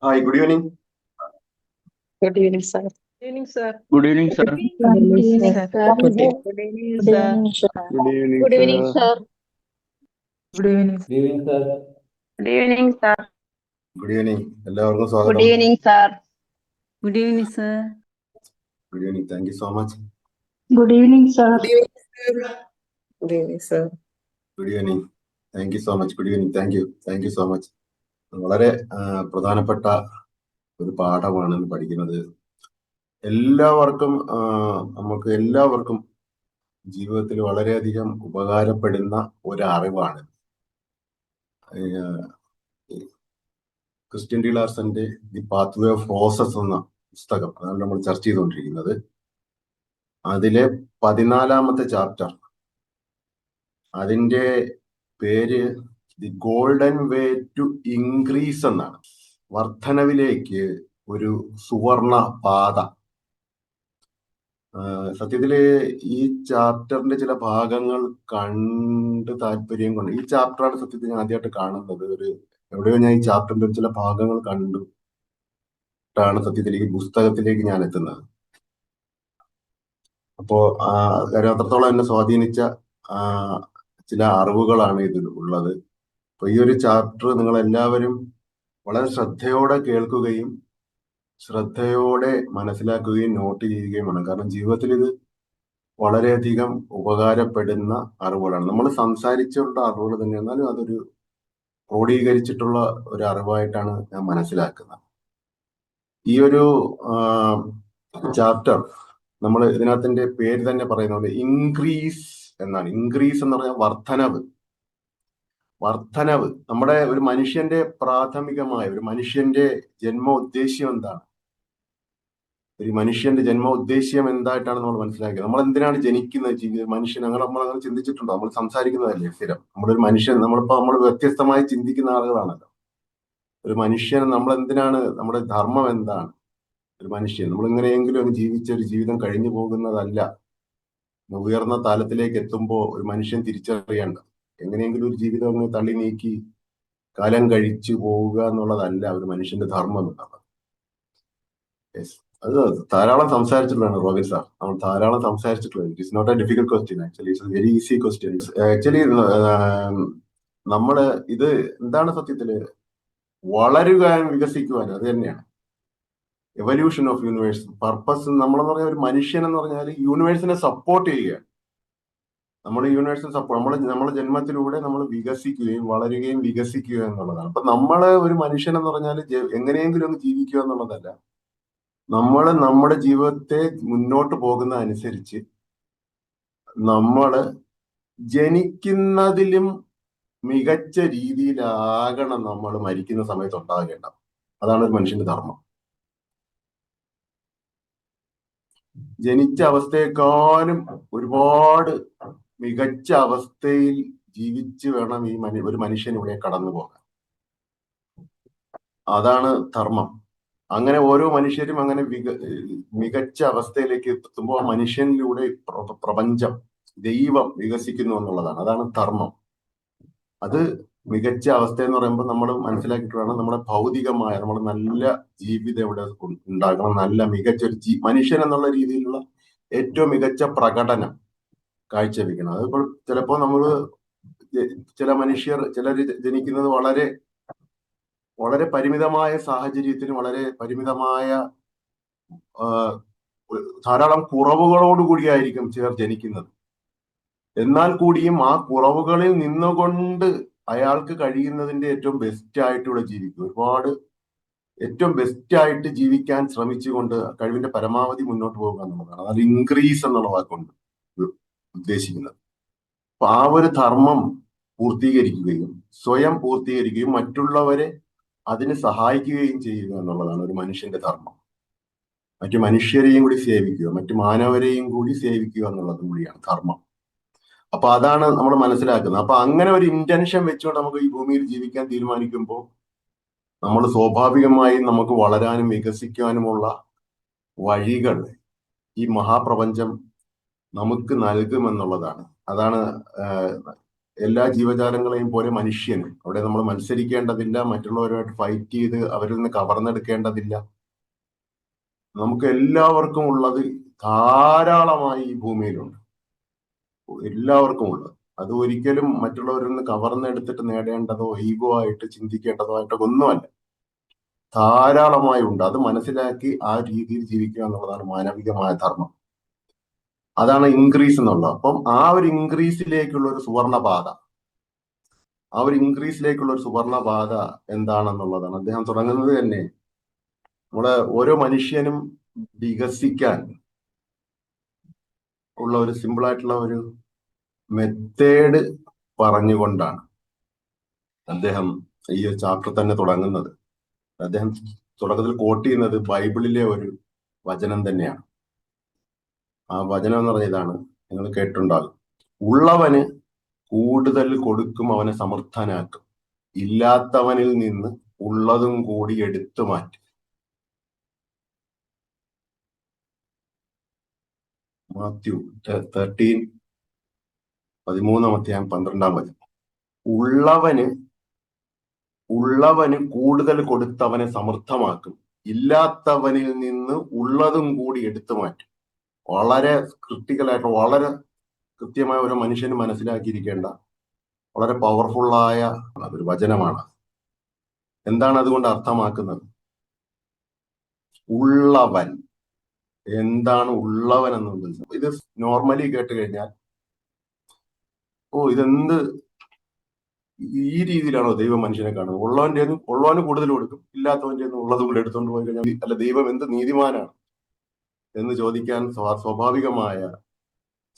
Hi, good evening. Good evening, sir. Good evening, sir. Good evening, sir. Good evening, sir. Good evening, Good sir. evening, sir. Good evening, Good evening, sir. sir. Good evening. Good evening, sir. Good evening, sir. Good evening. എല്ലാവർക്കും Good സ്വാഗതം. evening, sir. Good evening, sir. Good evening. Thank you so much. Good evening, sir. Good evening, sir. Good evening. Thank you so much. Good evening. Thank you. Thank you so much. വളരെ പ്രധാനപ്പെട്ട ഒരു പാഠമാണ് ഇന്ന് പഠിക്കുന്നത്. നമുക്ക് എല്ലാവർക്കും ജീവിതത്തിൽ വളരെയധികം ഉപകാരപ്പെടുന്ന ഒരു അറിവാണ്. ക്രിസ്റ്റ്യൻ ഡി ലാർസന്റെ ദി പാത്വേ ഓഫ് റോസസ് എന്ന പുസ്തകം, അതാണ് നമ്മൾ ചർച്ച ചെയ്തുകൊണ്ടിരിക്കുന്നത്. അതിലെ 14ാമത്തെ ചാപ്റ്റർ, അതിന്റെ പേര് the golden way to increase എന്നാണ്. വർധനവിലേക്ക് ഒരു സുവർണ പാത. സത്യത്തില് ഈ ചാപ്റ്ററിന്റെ ചില ഭാഗങ്ങൾ കണ്ട് താല്പര്യം കൊണ്ട്, ഈ ചാപ്റ്ററാണ് സത്യത്തിൽ ഞാൻ ആദ്യമായിട്ട് കാണുന്നത്. എവിടെയോ ഞാൻ ഈ ചാപ്റ്ററിന്റെ ചില ഭാഗങ്ങൾ കണ്ടിട്ടാണ് സത്യത്തിൽ ഈ പുസ്തകത്തിലേക്ക് ഞാൻ എത്തുന്നത്. അപ്പോ കാര്യം അത്രത്തോളം എന്നെ സ്വാധീനിച്ച ചില അറിവുകളാണ് ഇതിൽ ഉള്ളത്. അപ്പൊ ഈ ഒരു ചാപ്റ്റർ നിങ്ങൾ എല്ലാവരും വളരെ ശ്രദ്ധയോടെ കേൾക്കുകയും ശ്രദ്ധയോടെ മനസ്സിലാക്കുകയും നോട്ട് ചെയ്യുകയും വേണം. കാരണം ജീവിതത്തിൽ ഇത് വളരെയധികം ഉപകാരപ്പെടുന്ന അറിവുകളാണ്. നമ്മൾ സംസാരിച്ചുള്ള അറിവുകൾ തന്നെ, എന്നാലും അതൊരു ക്രോഡീകരിച്ചിട്ടുള്ള ഒരു അറിവായിട്ടാണ് ഞാൻ മനസ്സിലാക്കുന്നത്. ഈ ഒരു ചാപ്റ്റർ നമ്മൾ ഇതിനകത്തിന്റെ പേര് തന്നെ പറയുന്ന പോലെ ഇൻക്രീസ് എന്നാണ്. ഇൻക്രീസ് എന്ന് പറഞ്ഞാൽ വർധനവ്. നമ്മുടെ ഒരു മനുഷ്യന്റെ പ്രാഥമികമായ ഒരു മനുഷ്യന്റെ ജന്മ ഉദ്ദേശ്യം എന്താണ്? ഒരു മനുഷ്യന്റെ ജന്മ ഉദ്ദേശ്യം എന്തായിട്ടാണ് നമ്മൾ മനസ്സിലാക്കിയത്? നമ്മൾ എന്തിനാണ് ജനിക്കുന്നത്? മനുഷ്യൻ നമ്മൾ ചിന്തിച്ചിട്ടുണ്ടോ? നമ്മൾ സംസാരിക്കുന്നതല്ലേ സ്ഥിരം. നമ്മളൊരു മനുഷ്യൻ, നമ്മൾ വ്യത്യസ്തമായി ചിന്തിക്കുന്ന ആളുകളാണല്ലോ. ഒരു മനുഷ്യൻ നമ്മൾ എന്തിനാണ്, നമ്മുടെ ധർമ്മം എന്താണ്? ഒരു മനുഷ്യൻ നമ്മൾ എങ്ങനെയെങ്കിലും ജീവിച്ച ഒരു ജീവിതം കഴിഞ്ഞു പോകുന്നതല്ല. ഉയർന്ന തലത്തിലേക്ക് എത്തുമ്പോൾ ഒരു മനുഷ്യൻ തിരിച്ചറിയേണ്ട, എങ്ങനെയെങ്കിലും ഒരു ജീവിതം ഒന്ന് തള്ളി നീക്കി കാലം കഴിച്ചു പോവുക എന്നുള്ളതല്ല ഒരു മനുഷ്യന്റെ ധർമ്മം എന്നുള്ളത്. അത് ധാരാളം സംസാരിച്ചിട്ടുള്ളതാണ് റോബിൻ സാർ. നമ്മൾ ധാരാളം സംസാരിച്ചിട്ടുള്ളത്. It is not a difficult question. Actually it's a very easy question. Actually നമ്മള് ഇത് എന്താണ് സത്യത്തില് വളരുവാനും വികസിക്കുവാനും അത് തന്നെയാണ് എവല്യൂഷൻ ഓഫ് യൂണിവേഴ്സ്. പർപ്പസ് നമ്മളെന്ന് പറഞ്ഞാൽ ഒരു മനുഷ്യൻ എന്ന് പറഞ്ഞാൽ യൂണിവേഴ്സിനെ സപ്പോർട്ട് ചെയ്യുകയാണ്. നമ്മൾ യൂണിവേഴ്സിനെ സപ്പോർട്ട്, നമ്മുടെ ജന്മത്തിലൂടെ നമ്മൾ വികസിക്കുകയും വളരുകയും വികസിക്കുക എന്നുള്ളതാണ്. അപ്പൊ നമ്മള് ഒരു മനുഷ്യൻ എന്ന് പറഞ്ഞാൽ എങ്ങനെയെങ്കിലും ഒന്ന് ജീവിക്കുക എന്നുള്ളതല്ല. നമ്മുടെ ജീവിതത്തെ മുന്നോട്ട് പോകുന്ന അനുസരിച്ച് നമ്മള് ജനിക്കുന്നതിലും മികച്ച രീതിയിലാകണം നമ്മൾ മരിക്കുന്ന സമയത്ത് ഉണ്ടാകേണ്ടത്. അതാണ് ഒരു മനുഷ്യന്റെ ധർമ്മം. ജനിച്ച അവസ്ഥയെക്കാളും ഒരുപാട് മികച്ച അവസ്ഥയിൽ ജീവിച്ച് വേണം ഒരു മനുഷ്യൻ ഇവിടെ കടന്നു പോകാൻ. അതാണ് ധർമ്മം. അങ്ങനെ ഓരോ മനുഷ്യരും അങ്ങനെ മികച്ച അവസ്ഥയിലേക്ക് എത്തുമ്പോൾ ആ മനുഷ്യനിലൂടെ പ്രപഞ്ചം, ദൈവം വികസിക്കുന്നു എന്നുള്ളതാണ്. അതാണ് ധർമ്മം. അത് മികച്ച അവസ്ഥ എന്ന് പറയുമ്പോൾ നമ്മൾ മനസ്സിലാക്കിയിട്ട് വേണം നമ്മുടെ ഭൗതികമായ നമ്മുടെ നല്ല ജീവിതം ഇവിടെ ഉണ്ടാകണം. നല്ല മികച്ചൊരു മനുഷ്യൻ എന്നുള്ള രീതിയിലുള്ള ഏറ്റവും മികച്ച പ്രകടനം കാഴ്ചവെക്കണം. അതിപ്പോൾ ചിലപ്പോൾ ചില ചിലർ ജനിക്കുന്നത് വളരെ വളരെ പരിമിതമായ സാഹചര്യത്തിനും വളരെ പരിമിതമായ ധാരാളം കുറവുകളോടുകൂടിയായിരിക്കും ചിലർ ജനിക്കുന്നത്. എന്നാൽ കൂടിയും ആ കുറവുകളിൽ നിന്നുകൊണ്ട് അയാൾക്ക് കഴിയുന്നതിന്റെ ഏറ്റവും ബെസ്റ്റ് ആയിട്ട് ഇവിടെ ജീവിക്കും. ഏറ്റവും ബെസ്റ്റ് ആയിട്ട് ജീവിക്കാൻ ശ്രമിച്ചുകൊണ്ട് കഴിവിന്റെ പരമാവധി മുന്നോട്ട് പോകുക എന്നുള്ളതാണ്. അത് ഇൻക്രീസ് എന്നുള്ള വാക്കുകൊണ്ട് ഉദ്ദേശിക്കുന്നത്. അപ്പൊ ആ ഒരു ധർമ്മം പൂർത്തീകരിക്കുകയും സ്വയം പൂർത്തീകരിക്കുകയും മറ്റുള്ളവരെ അതിന് സഹായിക്കുകയും ചെയ്യുക എന്നുള്ളതാണ് ഒരു മനുഷ്യന്റെ ധർമ്മം. മറ്റു മനുഷ്യരെയും കൂടി സേവിക്കുക, മറ്റു മാനവരെയും കൂടി സേവിക്കുക എന്നുള്ളതും കൂടിയാണ് ധർമ്മം. അപ്പൊ അതാണ് നമ്മൾ മനസ്സിലാക്കുന്നത്. അപ്പൊ അങ്ങനെ ഒരു ഇന്റൻഷൻ വെച്ചുകൊണ്ട് നമുക്ക് ഈ ഭൂമിയിൽ ജീവിക്കാൻ തീരുമാനിക്കുമ്പോൾ നമ്മൾ സ്വാഭാവികമായും നമുക്ക് വളരാനും വികസിക്കാനുമുള്ള വഴികൾ ഈ മഹാപ്രപഞ്ചം നമുക്ക് നൽകുമെന്നുള്ളതാണ്. അതാണ് എല്ലാ ജീവജാലങ്ങളെയും പോലെ മനുഷ്യനും അവിടെ നമ്മൾ മത്സരിക്കേണ്ടതില്ല, മറ്റുള്ളവരുമായിട്ട് ഫൈറ്റ് ചെയ്ത് അവരിൽ നിന്ന് കവർന്നെടുക്കേണ്ടതില്ല. നമുക്ക് എല്ലാവർക്കും ഉള്ളത് ധാരാളമായി ഈ ഭൂമിയിലുണ്ട്, എല്ലാവർക്കും ഉള്ളത്. അത് ഒരിക്കലും മറ്റുള്ളവരിൽ നിന്ന് കവർന്നെടുത്തിട്ട് നേടേണ്ടതോ ഈഗോ ആയിട്ട് ചിന്തിക്കേണ്ടതോ ആയിട്ടോ ഒന്നുമല്ല. ധാരാളമായി ഉണ്ട്. അത് മനസ്സിലാക്കി ആ രീതിയിൽ ജീവിക്കുക എന്നുള്ളതാണ് മാനവികമായ ധർമ്മം. അതാണ് ഇൻക്രീസ് എന്നുള്ളത്. അപ്പം ആ ഒരു ഇൻക്രീസിലേക്കുള്ള ഒരു സുവർണപാത, എന്താണെന്നുള്ളതാണ് അദ്ദേഹം തുടങ്ങുന്നത് തന്നെ. നമ്മള് ഓരോ മനുഷ്യനും വികസിക്കാൻ ഉള്ള ഒരു സിമ്പിൾ ആയിട്ടുള്ള ഒരു മെത്തേഡ് പറഞ്ഞുകൊണ്ടാണ് അദ്ദേഹം ഈ ഒരു ചാപ്റ്റർ തന്നെ തുടങ്ങുന്നത്. അദ്ദേഹം തുടക്കത്തിൽ കോട്ട് ചെയ്യുന്നത് ബൈബിളിലെ ഒരു വചനം തന്നെയാണ്. ആ വചനം എന്ന് പറഞ്ഞ ഇതാണ്, നിങ്ങൾ കേട്ടിട്ടുണ്ടാകും: ഉള്ളവന് കൂടുതൽ കൊടുക്കും, അവനെ സമർത്ഥനാക്കും, ഇല്ലാത്തവനിൽ നിന്ന് ഉള്ളതും കൂടി എടുത്തു മാറ്റും. മാത്യു 13:12 ഉള്ളവന് കൂടുതൽ കൊടുത്തവനെ സമർത്ഥമാക്കും, ഇല്ലാത്തവനിൽ നിന്ന് ഉള്ളതും കൂടി എടുത്തു മാറ്റും. വളരെ ക്രിട്ടിക്കലായിട്ട്, വളരെ കൃത്യമായ ഒരു മനുഷ്യന് മനസ്സിലാക്കിയിരിക്കേണ്ട വളരെ പവർഫുള്ളായ ഒരു വചനമാണ്. എന്താണ് അതുകൊണ്ട് അർത്ഥമാക്കുന്നത്? ഉള്ളവൻ, എന്താണ് ഉള്ളവൻ എന്നുള്ളത്? ഇത് നോർമലി കേട്ട് കഴിഞ്ഞാൽ ഇതെന്ത് ഈ രീതിയിലാണോ ദൈവം മനുഷ്യനെ കാണുന്നത്? ഉള്ളവന് കൂടുതൽ കൊടുക്കും, ഇല്ലാത്തവന്റെ ഉള്ളതും കൂടെ എടുത്തുകൊണ്ട് പോയി കഴിഞ്ഞാൽ അല്ല ദൈവം എന്ത് നീതിമാനാണ് എന്ന് ചോദിക്കാൻ സ്വാഭാവികമായ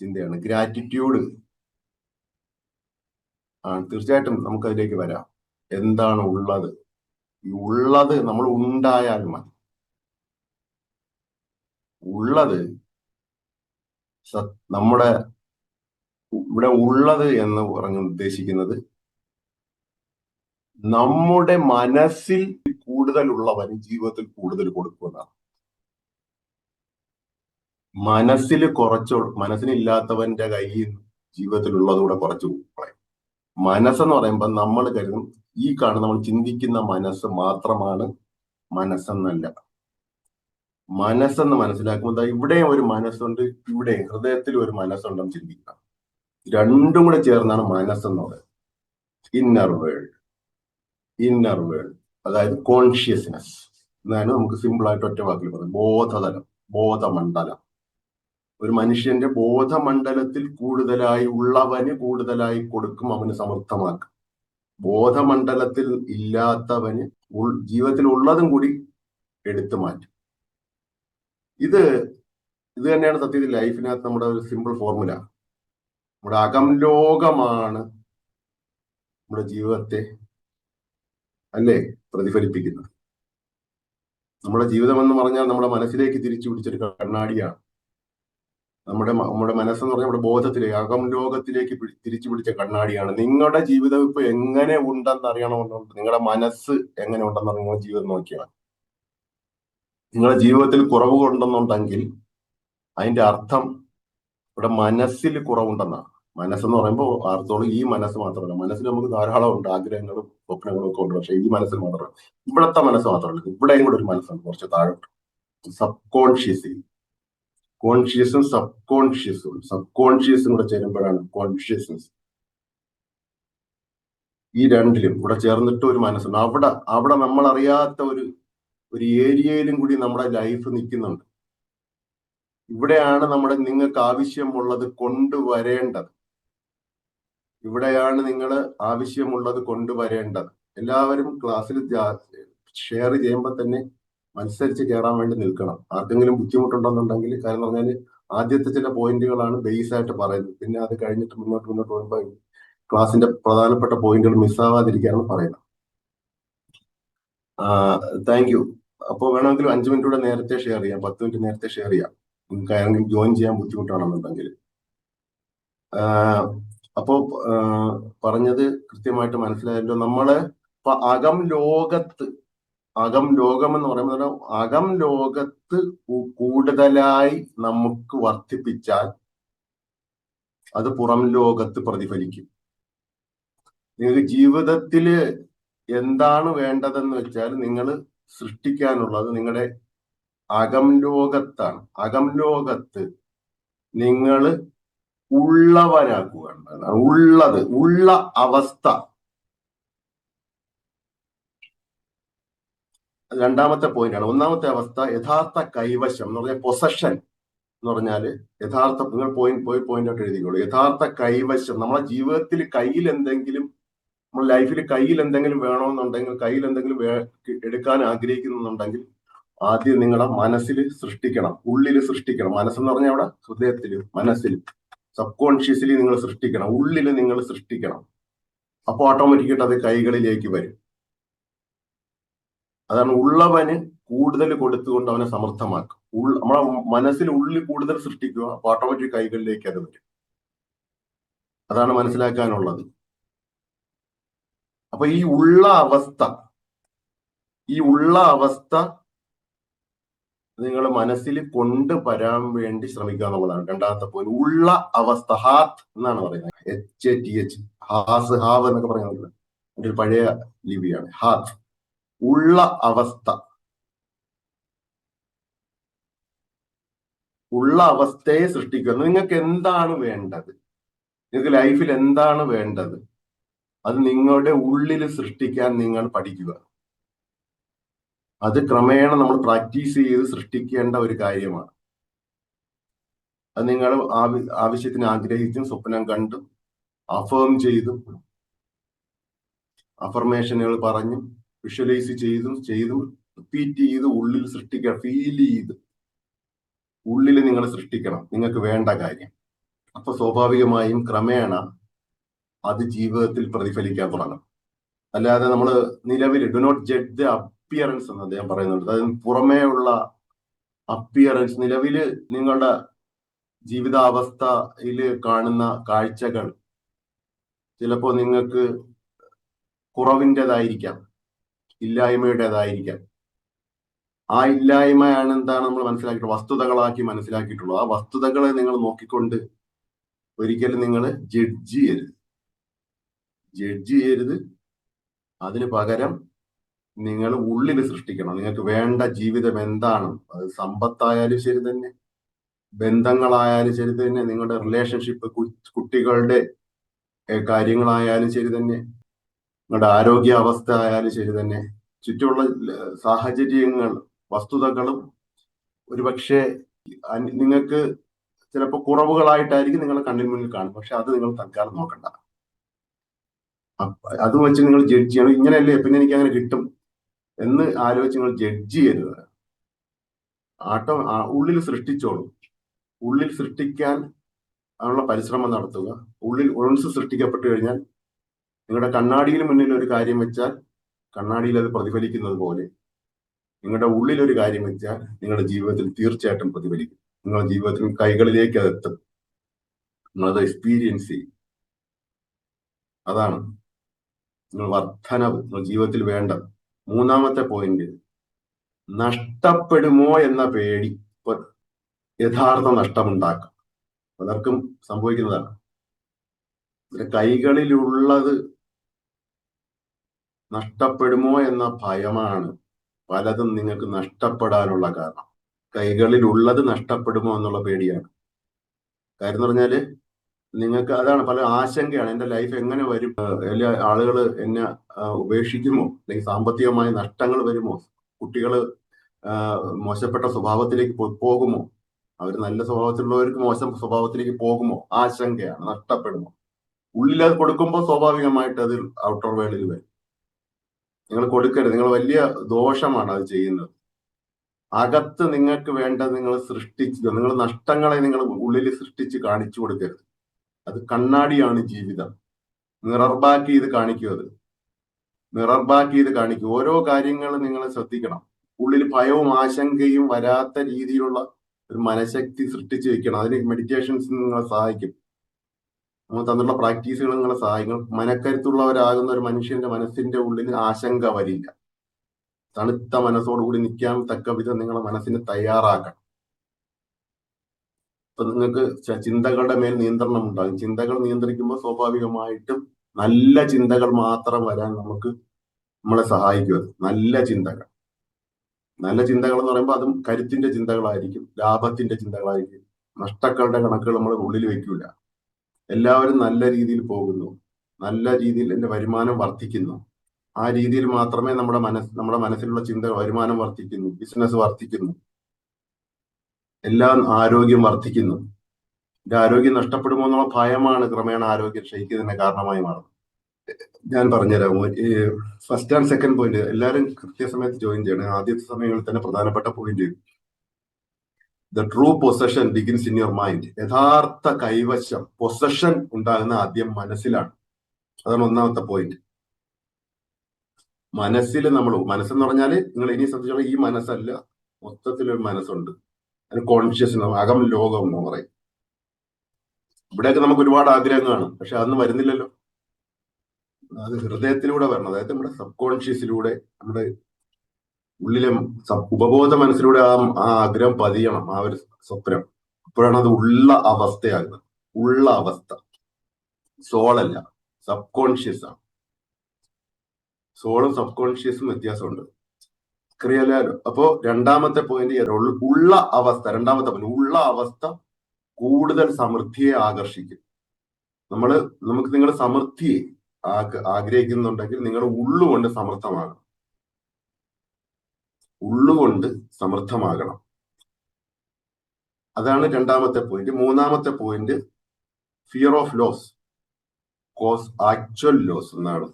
ചിന്തയാണ്. ഗ്രാറ്റിറ്റ്യൂഡ് തീർച്ചയായിട്ടും നമുക്കതിലേക്ക് വരാം. എന്താണ് ഉള്ളത്? ഈ ഉള്ളത് നമ്മൾ ഉണ്ടായാൽ മതി. ഉള്ളത് നമ്മുടെ ഇവിടെ ഉള്ളത് എന്ന് പറഞ്ഞ് ഉദ്ദേശിക്കുന്നത് നമ്മുടെ മനസ്സിൽ കൂടുതലുള്ളവന് ജീവിതത്തിൽ കൂടുതൽ കൊടുക്കുമെന്നാണ്. മനസ്സിനില്ലാത്തവന്റെ കയ്യിൽ ജീവിതത്തിലുള്ളത് കൂടെ കുറച്ച് കളയും. മനസ്സെന്ന് പറയുമ്പോൾ നമ്മൾ കരുതും ഈ നമ്മൾ ചിന്തിക്കുന്ന മനസ്സ് മാത്രമാണ് മനസ്സെന്നല്ല. മനസ്സെന്ന് മനസ്സിലാക്കുമ്പോൾ ഇവിടെ ഒരു മനസ്സുണ്ട്, ഇവിടെ ഹൃദയത്തിൽ ഒരു മനസ്സുണ്ടെന്ന് ചിന്തിക്കണം. രണ്ടും കൂടെ ചേർന്നാണ് മനസ്സെന്ന് പറയുന്നത്. ഇന്നർ വേൾഡ്, അതായത് കോൺഷ്യസ്നെസ് എന്നാണ് നമുക്ക് സിമ്പിൾ ആയിട്ട് ഒറ്റ വാക്കിൽ പറയുന്നത്. ബോധതലം, ബോധമണ്ഡലം. ഒരു മനുഷ്യന്റെ ബോധമണ്ഡലത്തിൽ കൂടുതലായി ഉള്ളവന് കൂടുതലായി കൊടുക്കും, അവന് സമർത്ഥമാക്കും. ബോധമണ്ഡലത്തിൽ ഇല്ലാത്തവന് ജീവിതത്തിൽ ഉള്ളതും കൂടി എടുത്തു മാറ്റും. ഇത് തന്നെയാണ് സത്യത്തിൽ ലൈഫിനകത്ത് നമ്മുടെ ഒരു സിമ്പിൾ ഫോർമുല. നമ്മുടെ അകം ലോകമാണ് നമ്മുടെ ജീവിതത്തെ പ്രതിഫലിപ്പിക്കുന്നത്. നമ്മുടെ ജീവിതം എന്ന് പറഞ്ഞാൽ നമ്മുടെ മനസ്സിലേക്ക് തിരിച്ചു പിടിച്ചൊരു കണ്ണാടിയാണ്. നമ്മുടെ മനസ്സെന്ന് പറഞ്ഞാൽ നമ്മുടെ ബോധത്തിലേക്ക്, അകം ലോകത്തിലേക്ക് തിരിച്ചു പിടിച്ച കണ്ണാടിയാണ്. നിങ്ങളുടെ ജീവിതം ഇപ്പൊ എങ്ങനെ ഉണ്ടെന്ന് അറിയണമെന്നുണ്ട്, നിങ്ങളുടെ മനസ്സ് എങ്ങനെ ഉണ്ടെന്ന് നിങ്ങളുടെ ജീവിതം നോക്കിയാൽ. നിങ്ങളുടെ ജീവിതത്തിൽ കുറവുകളുണ്ടെന്നുണ്ടെങ്കിൽ അതിന്റെ അർത്ഥം ഇവിടെ മനസ്സിൽ കുറവുണ്ടെന്നാണ്. മനസ്സെന്ന് പറയുമ്പോൾ അർത്ഥത്തോളം ഈ മനസ്സ് മാത്രമല്ല, മനസ്സിൽ നമുക്ക് ധാരാളം ഉണ്ട്, ആഗ്രഹങ്ങളും സ്വപ്നങ്ങളും ഒക്കെ ഉണ്ട്. പക്ഷെ ഈ മനസ്സിൽ മാത്രമല്ല, ഇവിടത്തെ മനസ്സ് മാത്രമല്ല, ഇവിടെയും കൂടെ ഒരു മനസ്സുണ്ട് കുറച്ച് താഴോട്ട്. കോൺഷ്യസും സബ്കോൺഷ്യസും കൂടെ ചേരുമ്പോഴാണ് കോൺഷ്യസ്നസ്. ഈ രണ്ടിലും കൂടെ ചേർന്നിട്ട് ഒരു മനസ്സുണ്ട്. അവിടെ നമ്മൾ അറിയാത്ത ഒരു ഏരിയയിലും കൂടി നമ്മുടെ ലൈഫ് നിൽക്കുന്നുണ്ട്. ഇവിടെയാണ് നിങ്ങൾക്ക് ആവശ്യമുള്ളത് കൊണ്ടുവരേണ്ടത്. എല്ലാവരും ക്ലാസ്സിൽ ഷെയർ ചെയ്യുമ്പോൾ തന്നെ മത്സരിച്ച് കയറാൻ വേണ്ടി നിൽക്കണം. ആർക്കെങ്കിലും ബുദ്ധിമുട്ടുണ്ടെന്നുണ്ടെങ്കിൽ, കാരണം പറഞ്ഞാൽ ആദ്യത്തെ ചില പോയിന്റുകളാണ് ബേസ് ആയിട്ട് പറയുന്നത്. പിന്നെ അത് കഴിഞ്ഞിട്ട് മുന്നോട്ട് പോകുമ്പോൾ ക്ലാസിന്റെ പ്രധാനപ്പെട്ട പോയിന്റുകൾ മിസ്സാവാതിരിക്കാനാണ് പറയുന്നത്. Thank you. അപ്പോൾ വേണമെങ്കിലും 5 മിനിറ്റ് കൂടെ നേരത്തെ ഷെയർ ചെയ്യാം, 10 മിനിറ്റ് നേരത്തെ ഷെയർ ചെയ്യാം, നിങ്ങൾക്ക് ആരെങ്കിലും ജോയിൻ ചെയ്യാൻ ബുദ്ധിമുട്ടാണെന്നുണ്ടെങ്കിൽ. അപ്പോ പറഞ്ഞത് കൃത്യമായിട്ട് മനസ്സിലായല്ലോ. നമ്മള് ഇപ്പൊ അകം ലോകം എന്ന് പറയുമ്പോൾ അകം ലോകത്ത് കൂടുതലായി നമുക്ക് വർദ്ധിപ്പിച്ചാൽ അത് പുറം ലോകത്ത് പ്രതിഫലിക്കും. നിങ്ങൾക്ക് ജീവിതത്തില് എന്താണ് വേണ്ടതെന്ന് വെച്ചാൽ നിങ്ങൾ സൃഷ്ടിക്കാനുള്ളത് നിങ്ങളുടെ അകം ലോകത്താണ്. അകം ലോകത്ത് നിങ്ങൾ ഉള്ളവരാക്കുകയാണ്. ഉള്ള അവസ്ഥ. രണ്ടാമത്തെ പോയിന്റാണ്. ഒന്നാമത്തെ അവസ്ഥ യഥാർത്ഥ കൈവശം എന്ന് പറഞ്ഞാൽ പൊസഷൻ എന്ന് പറഞ്ഞാൽ യഥാർത്ഥ, നിങ്ങൾ പോയിന്റ് ആയിട്ട് എഴുതിക്കോളൂ. യഥാർത്ഥ കൈവശം. നമ്മളെ ജീവിതത്തിൽ കയ്യിൽ എന്തെങ്കിലും, നമ്മുടെ ലൈഫിൽ കയ്യിൽ എന്തെങ്കിലും വേണമെന്നുണ്ടെങ്കിൽ, കയ്യിൽ എന്തെങ്കിലും എടുക്കാൻ ആഗ്രഹിക്കുന്നുണ്ടെങ്കിൽ ആദ്യം നിങ്ങളുടെ മനസ്സിൽ സൃഷ്ടിക്കണം, ഉള്ളിൽ സൃഷ്ടിക്കണം. മനസ്സെന്ന് പറഞ്ഞാൽ അവിടെ ഹൃദയത്തിൽ, മനസ്സിൽ, സബ് കോൺഷ്യസ്ലി നിങ്ങൾ സൃഷ്ടിക്കണം, ഉള്ളിൽ നിങ്ങൾ സൃഷ്ടിക്കണം. അപ്പോൾ ഓട്ടോമാറ്റിക്കായിട്ട് അത് കൈകളിലേക്ക് വരും. അതാണ് ഉള്ളവന് കൂടുതൽ കൊടുത്തുകൊണ്ട് അവനെ സമർത്ഥമാക്കും. നമ്മളെ മനസ്സിൽ ഉള്ളിൽ കൂടുതൽ സൃഷ്ടിക്കുക, അപ്പൊ ഓട്ടോമാറ്റിക് കൈകളിലേക്ക് അത് വരും. അതാണ് മനസ്സിലാക്കാനുള്ളത്. അപ്പൊ ഈ ഉള്ള അവസ്ഥ നിങ്ങൾ മനസ്സിൽ കൊണ്ടുവരാൻ വേണ്ടി ശ്രമിക്കുക എന്നുള്ളതാണ് രണ്ടാമത്തെ പോയിന്റ്. ഉള്ള അവസ്ഥ, ഹാത്ത് എന്നാണ് പറയുന്നത്. HATH, ഹാസ്, ഹാവ് എന്നൊക്കെ പറയുന്നത് ഒരു പഴയ ലിപിയാണ്. ഹാത്ത്, ഉള്ള അവസ്ഥ. ഉള്ള അവസ്ഥയെ സൃഷ്ടിക്കുക. നിങ്ങൾക്ക് എന്താണ് വേണ്ടത്, നിങ്ങൾക്ക് ലൈഫിൽ എന്താണ് വേണ്ടത്, അത് നിങ്ങളുടെ ഉള്ളിൽ സൃഷ്ടിക്കാൻ നിങ്ങൾ പഠിക്കുക. അത് ക്രമേണ നമ്മൾ പ്രാക്ടീസ് ചെയ്ത് സൃഷ്ടിക്കേണ്ട ഒരു കാര്യമാണ്. അത് നിങ്ങൾ ആവശ്യത്തിന് ആഗ്രഹിച്ചും സ്വപ്നം കണ്ടും അഫേം ചെയ്തും അഫർമേഷനുകൾ പറഞ്ഞും വിഷ്വലൈസ് ചെയ്തും റിപ്പീറ്റ് ചെയ്ത് ഉള്ളിൽ സൃഷ്ടിക്കുക. ഫീൽ ചെയ്ത് ഉള്ളിൽ നിങ്ങൾ സൃഷ്ടിക്കണം നിങ്ങൾക്ക് വേണ്ട കാര്യം. അപ്പൊ സ്വാഭാവികമായും ക്രമേണ അത് ജീവിതത്തിൽ പ്രതിഫലിക്കാൻ തുടങ്ങും. അല്ലാതെ നമ്മൾ നിലവിൽ do not judge the appearance എന്ന് അദ്ദേഹം പറയുന്നുണ്ട്. അതായത് പുറമേ ഉള്ള അപ്പിയറൻസ്, നിലവില് നിങ്ങളുടെ ജീവിതാവസ്ഥയിൽ കാണുന്ന കാഴ്ചകൾ ചിലപ്പോൾ നിങ്ങൾക്ക് കുറവിൻ്റെതായിരിക്കാം, ഇല്ലായ്മയുടേതായിരിക്കാം. ആ ഇല്ലായ്മയാണ് എന്താണ് നമ്മൾ മനസ്സിലാക്കിയിട്ടുള്ളത്, വസ്തുതകളാക്കി മനസ്സിലാക്കിയിട്ടുള്ളത്. ആ വസ്തുതകളെ നിങ്ങൾ നോക്കിക്കൊണ്ട് ഒരിക്കലും നിങ്ങൾ ജഡ്ജ് ചെയ്യരുത്. അതിന് പകരം നിങ്ങൾ ഉള്ളിൽ സൃഷ്ടിക്കണം. നിങ്ങൾക്ക് വേണ്ട ജീവിതം എന്താണ്, അത് സമ്പത്തായാലും ശരി തന്നെ, ബന്ധങ്ങളായാലും ശരി തന്നെ, നിങ്ങളുടെ റിലേഷൻഷിപ്പ്, കുട്ടികളുടെ കാര്യങ്ങളായാലും ശരി തന്നെ, നിങ്ങളുടെ ആരോഗ്യാവസ്ഥ ആയാലും ശരി തന്നെ, ചുറ്റുമുള്ള സാഹചര്യങ്ങൾ, വസ്തുതകളും ഒരുപക്ഷെ നിങ്ങൾക്ക് ചിലപ്പോൾ കുറവുകളായിട്ടായിരിക്കും നിങ്ങളുടെ കണ്ണിന് മുന്നിൽ കാണും. പക്ഷെ അത് നിങ്ങൾ തൽക്കാലം നോക്കണ്ട. അത് വെച്ച് നിങ്ങൾ ജഡ്ജ് ചെയ്യണം. ഇങ്ങനെയല്ലേ, പിന്നെ എനിക്ക് അങ്ങനെ കിട്ടും എന്ന് ആലോചിച്ച് നിങ്ങൾ ജഡ്ജ് ചെയ്യരുത്. ഉള്ളിൽ സൃഷ്ടിച്ചോളൂ. ഉള്ളിൽ സൃഷ്ടിക്കാൻ ഉള്ള പരിശ്രമം നടത്തുക. ഉള്ളിൽ ഒൺസ് സൃഷ്ടിക്കപ്പെട്ടു കഴിഞ്ഞാൽ നിങ്ങളുടെ കണ്ണാടിയിൽ മുന്നിൽ ഒരു കാര്യം വെച്ചാൽ കണ്ണാടിയിൽ അത് പ്രതിഫലിക്കുന്നത് പോലെ നിങ്ങളുടെ ഉള്ളിൽ ഒരു കാര്യം വെച്ചാൽ നിങ്ങളുടെ ജീവിതത്തിൽ തീർച്ചയായിട്ടും പ്രതിഫലിക്കും. നിങ്ങളുടെ ജീവിതത്തിൽ കൈകളിലേക്ക് അത് എത്തും. നിങ്ങളത് എക്സ്പീരിയൻസ് ചെയ്യും. അതാണ് നിങ്ങൾ വർധനവ് നിങ്ങൾ ജീവിതത്തിൽ വേണ്ടത്. മൂന്നാമത്തെ പോയിന്റ്, നഷ്ടപ്പെടുമോ എന്ന പേടി യഥാർത്ഥ നഷ്ടമുണ്ടാക്കും. പലർക്കും സംഭവിക്കുന്നതാണ്. കൈകളിലുള്ളത് നഷ്ടപ്പെടുമോ എന്ന ഭയമാണ് പലതും നിങ്ങൾക്ക് നഷ്ടപ്പെടാനുള്ള കാരണം. കൈകളിലുള്ളത് നഷ്ടപ്പെടുമോ എന്നുള്ള പേടിയാണ്. കാര്യം എന്ന് പറഞ്ഞാല് നിങ്ങൾക്ക് അതാണ് പല ആശങ്കയാണ്. എൻ്റെ ലൈഫ് എങ്ങനെ വരും, എല്ലാ ആളുകൾ എന്നെ ഉപേക്ഷിക്കുമോ, അല്ലെങ്കിൽ സാമ്പത്തികമായ നഷ്ടങ്ങൾ വരുമോ, കുട്ടികൾ മോശപ്പെട്ട സ്വഭാവത്തിലേക്ക് പോകുമോ, അവർ നല്ല സ്വഭാവത്തിലുള്ളവർക്ക് മോശം സ്വഭാവത്തിലേക്ക് പോകുമോ, ആശങ്കയാണ്. നഷ്ടപ്പെടുമോ, ഉള്ളിലത് കൊടുക്കുമ്പോൾ സ്വാഭാവികമായിട്ട് അത് ഔട്ടർ വേൾഡിൽ വരും. നിങ്ങൾ കൊടുക്കരുത്. നിങ്ങൾ വലിയ ദോഷമാണ് അത് ചെയ്യുന്നത്. അകത്ത് നിങ്ങൾക്ക് വേണ്ടത് നിങ്ങൾ സൃഷ്ടിച്ചു, നിങ്ങൾ നഷ്ടങ്ങളെ നിങ്ങൾ ഉള്ളിൽ സൃഷ്ടിച്ച് കാണിച്ചു കൊടുക്കരുത്. അത് കണ്ണാടിയാണ് ജീവിതം. മിറർ ബാക്ക് ചെയ്ത് കാണിക്കുക. അത് മിറർ ബാക്ക് ചെയ്ത് കാണിക്കുക. ഓരോ കാര്യങ്ങളും നിങ്ങൾ ശ്രദ്ധിക്കണം. ഉള്ളിൽ ഭയവും ആശങ്കയും വരാത്ത രീതിയിലുള്ള ഒരു മനഃശക്തി സൃഷ്ടിച്ചു വെക്കണം. അതിന് മെഡിറ്റേഷൻസ് നിങ്ങളെ സഹായിക്കും. നമ്മൾ തന്നിട്ടുള്ള പ്രാക്ടീസുകൾ നിങ്ങളെ സഹായിക്കും. മനക്കരുത്തുള്ളവരാകുന്ന ഒരു മനുഷ്യന്റെ മനസ്സിന്റെ ഉള്ളിൽ ആശങ്ക വരില്ല. തണുത്ത മനസ്സോടുകൂടി നിൽക്കാൻ തക്ക വിധം നിങ്ങളെ മനസ്സിനെ തയ്യാറാക്കണം. ഇപ്പൊ നിങ്ങൾക്ക് ചിന്തകളുടെ മേൽ നിയന്ത്രണം ഉണ്ടാകും. ചിന്തകൾ നിയന്ത്രിക്കുമ്പോൾ സ്വാഭാവികമായിട്ടും നല്ല ചിന്തകൾ മാത്രം വരാൻ നമ്മളെ സഹായിക്കും. അത് നല്ല ചിന്തകൾ എന്ന് പറയുമ്പോൾ അതും കരുത്തിന്റെ ചിന്തകളായിരിക്കും, ലാഭത്തിന്റെ ചിന്തകളായിരിക്കും. നഷ്ടങ്ങളുടെ കണക്കുകൾ നമ്മൾ ഉള്ളിൽ വെക്കൂല. എല്ലാവരും നല്ല രീതിയിൽ പോകുന്നു, നല്ല രീതിയിൽ എന്റെ വരുമാനം വർദ്ധിക്കുന്നു, ആ രീതിയിൽ മാത്രമേ നമ്മുടെ മനസ്സിലുള്ള ചിന്ത, വരുമാനം വർദ്ധിക്കുന്നു, ബിസിനസ് വർദ്ധിക്കുന്നു, എല്ലാം ആരോഗ്യം വർദ്ധിക്കുന്നു. എന്റെ ആരോഗ്യം നഷ്ടപ്പെടുമോ എന്നുള്ള ഭയമാണ് ക്രമേണ ആരോഗ്യം ക്ഷയിക്കുന്നതിന് കാരണമായി മാറുന്നത്. ഞാൻ പറഞ്ഞുതരാം. ഫസ്റ്റ് ആൻഡ് സെക്കൻഡ് പോയിന്റ് എല്ലാവരും കൃത്യസമയത്ത് ജോയിൻ ചെയ്യണം. ആദ്യത്തെ സമയങ്ങളിൽ തന്നെ പ്രധാനപ്പെട്ട point, the true possession begins in your mind. യഥാർത്ഥ കൈവശം, പൊസഷൻ ഉണ്ടാകുന്ന ആദ്യം മനസ്സിലാണ്. അതാണ് ഒന്നാമത്തെ പോയിന്റ്. മനസ്സിൽ മനസ്സെന്ന് പറഞ്ഞാൽ നിങ്ങൾ ഇനി ശ്രദ്ധിച്ചോളൂ, ഈ മനസ്സല്ല, മൊത്തത്തിലൊരു മനസ്സുണ്ട്. അതിന് കോൺഷ്യസ്, അകം ലോകം എന്ന് പറയും. ഇവിടെയൊക്കെ നമുക്ക് ഒരുപാട് ആഗ്രഹങ്ങളാണ്, പക്ഷെ അതൊന്നും വരുന്നില്ലല്ലോ. അത് ഹൃദയത്തിലൂടെ വരണം. അതായത് നമ്മുടെ സബ് കോൺഷ്യസിലൂടെ, നമ്മുടെ ഉള്ളിലെ ഉപബോധ മനസ്സിലൂടെ ആ ആഗ്രഹം പതിയണം, ആ ഒരു സ്വപ്നം. അപ്പോഴാണ് അത് ഉള്ള അവസ്ഥയാകുന്നത്. ഉള്ള അവസ്ഥ സോളല്ല, സബ് കോൺഷ്യസ് ആണ്. സോളും സബ് കോൺഷ്യസും വ്യത്യാസമുണ്ട്. ക്രിയലാലോ. അപ്പോ രണ്ടാമത്തെ പോയിന്റ് ഉള്ള അവസ്ഥ. രണ്ടാമത്തെ പോയിന്റ്, ഉള്ള അവസ്ഥ കൂടുതൽ സമൃദ്ധിയെ ആകർഷിക്കും. നിങ്ങൾ സമൃദ്ധിയെ ആഗ്രഹിക്കുന്നുണ്ടെങ്കിൽ നിങ്ങൾ ഉള്ളുകൊണ്ട് സമൃദ്ധമാകണം. ഉള്ളുകൊണ്ട് സമൃദ്ധമാകണം. അതാണ് രണ്ടാമത്തെ പോയിന്റ്. മൂന്നാമത്തെ point, fear of loss cause actual loss എന്നാണ്.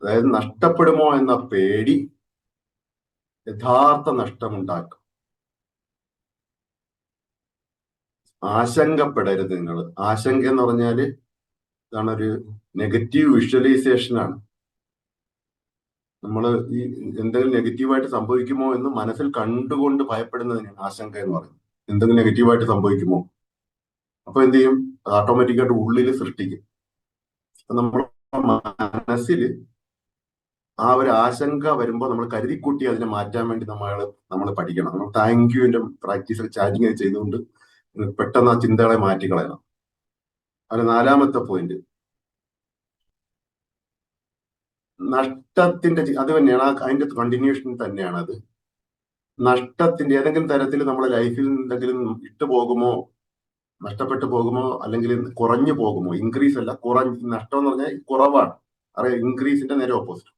അതായത് നഷ്ടപ്പെടുമോ എന്ന പേടി യഥാർത്ഥ നഷ്ടമുണ്ടാക്കും. ആശങ്കപ്പെടരുത് നിങ്ങൾ. ആശങ്ക എന്ന് പറഞ്ഞാല് ഇതാണ് ഒരു നെഗറ്റീവ് വിഷ്വലൈസേഷൻ ആണ്. നമ്മൾ ഈ എന്തെങ്കിലും നെഗറ്റീവായിട്ട് സംഭവിക്കുമോ എന്ന് മനസ്സിൽ കണ്ടുകൊണ്ട് ഭയപ്പെടുന്നതിനാണ് ആശങ്ക എന്ന് പറയുന്നത്. എന്തെങ്കിലും നെഗറ്റീവായിട്ട് സംഭവിക്കുമോ, അപ്പൊ എന്ത് ചെയ്യും? ഓട്ടോമാറ്റിക്കായിട്ട് ഉള്ളിൽ സൃഷ്ടിക്കും. നമ്മുടെ മനസ്സിൽ ആ ഒരു ആശങ്ക വരുമ്പോൾ നമ്മൾ കരുതിക്കൂട്ടി അതിനെ മാറ്റാൻ വേണ്ടി നമ്മൾ പഠിക്കണം. നമ്മൾ താങ്ക് യുവിന്റെ പ്രാക്ടീസ് ചാറ്റിങ് ചെയ്തുകൊണ്ട് പെട്ടെന്ന് ആ ചിന്തകളെ മാറ്റിക്കളയണം. അത് നാലാമത്തെ പോയിന്റ്, നഷ്ടത്തിന്റെ, അത് തന്നെയാണ് അതിന്റെ കണ്ടിന്യൂഷൻ തന്നെയാണ്. അത് നഷ്ടത്തിന്റെ ഏതെങ്കിലും തരത്തിൽ നമ്മുടെ ലൈഫിൽ എന്തെങ്കിലും ഇട്ടുപോകുമോ, നഷ്ടപ്പെട്ടു പോകുമോ, അല്ലെങ്കിൽ കുറഞ്ഞു പോകുമോ. ഇൻക്രീസ് അല്ല, നഷ്ടം എന്ന് പറഞ്ഞാൽ കുറവാണ്. അറിയാം, ഇൻക്രീസിന്റെ നേരെ ഓപ്പോസിറ്റ്.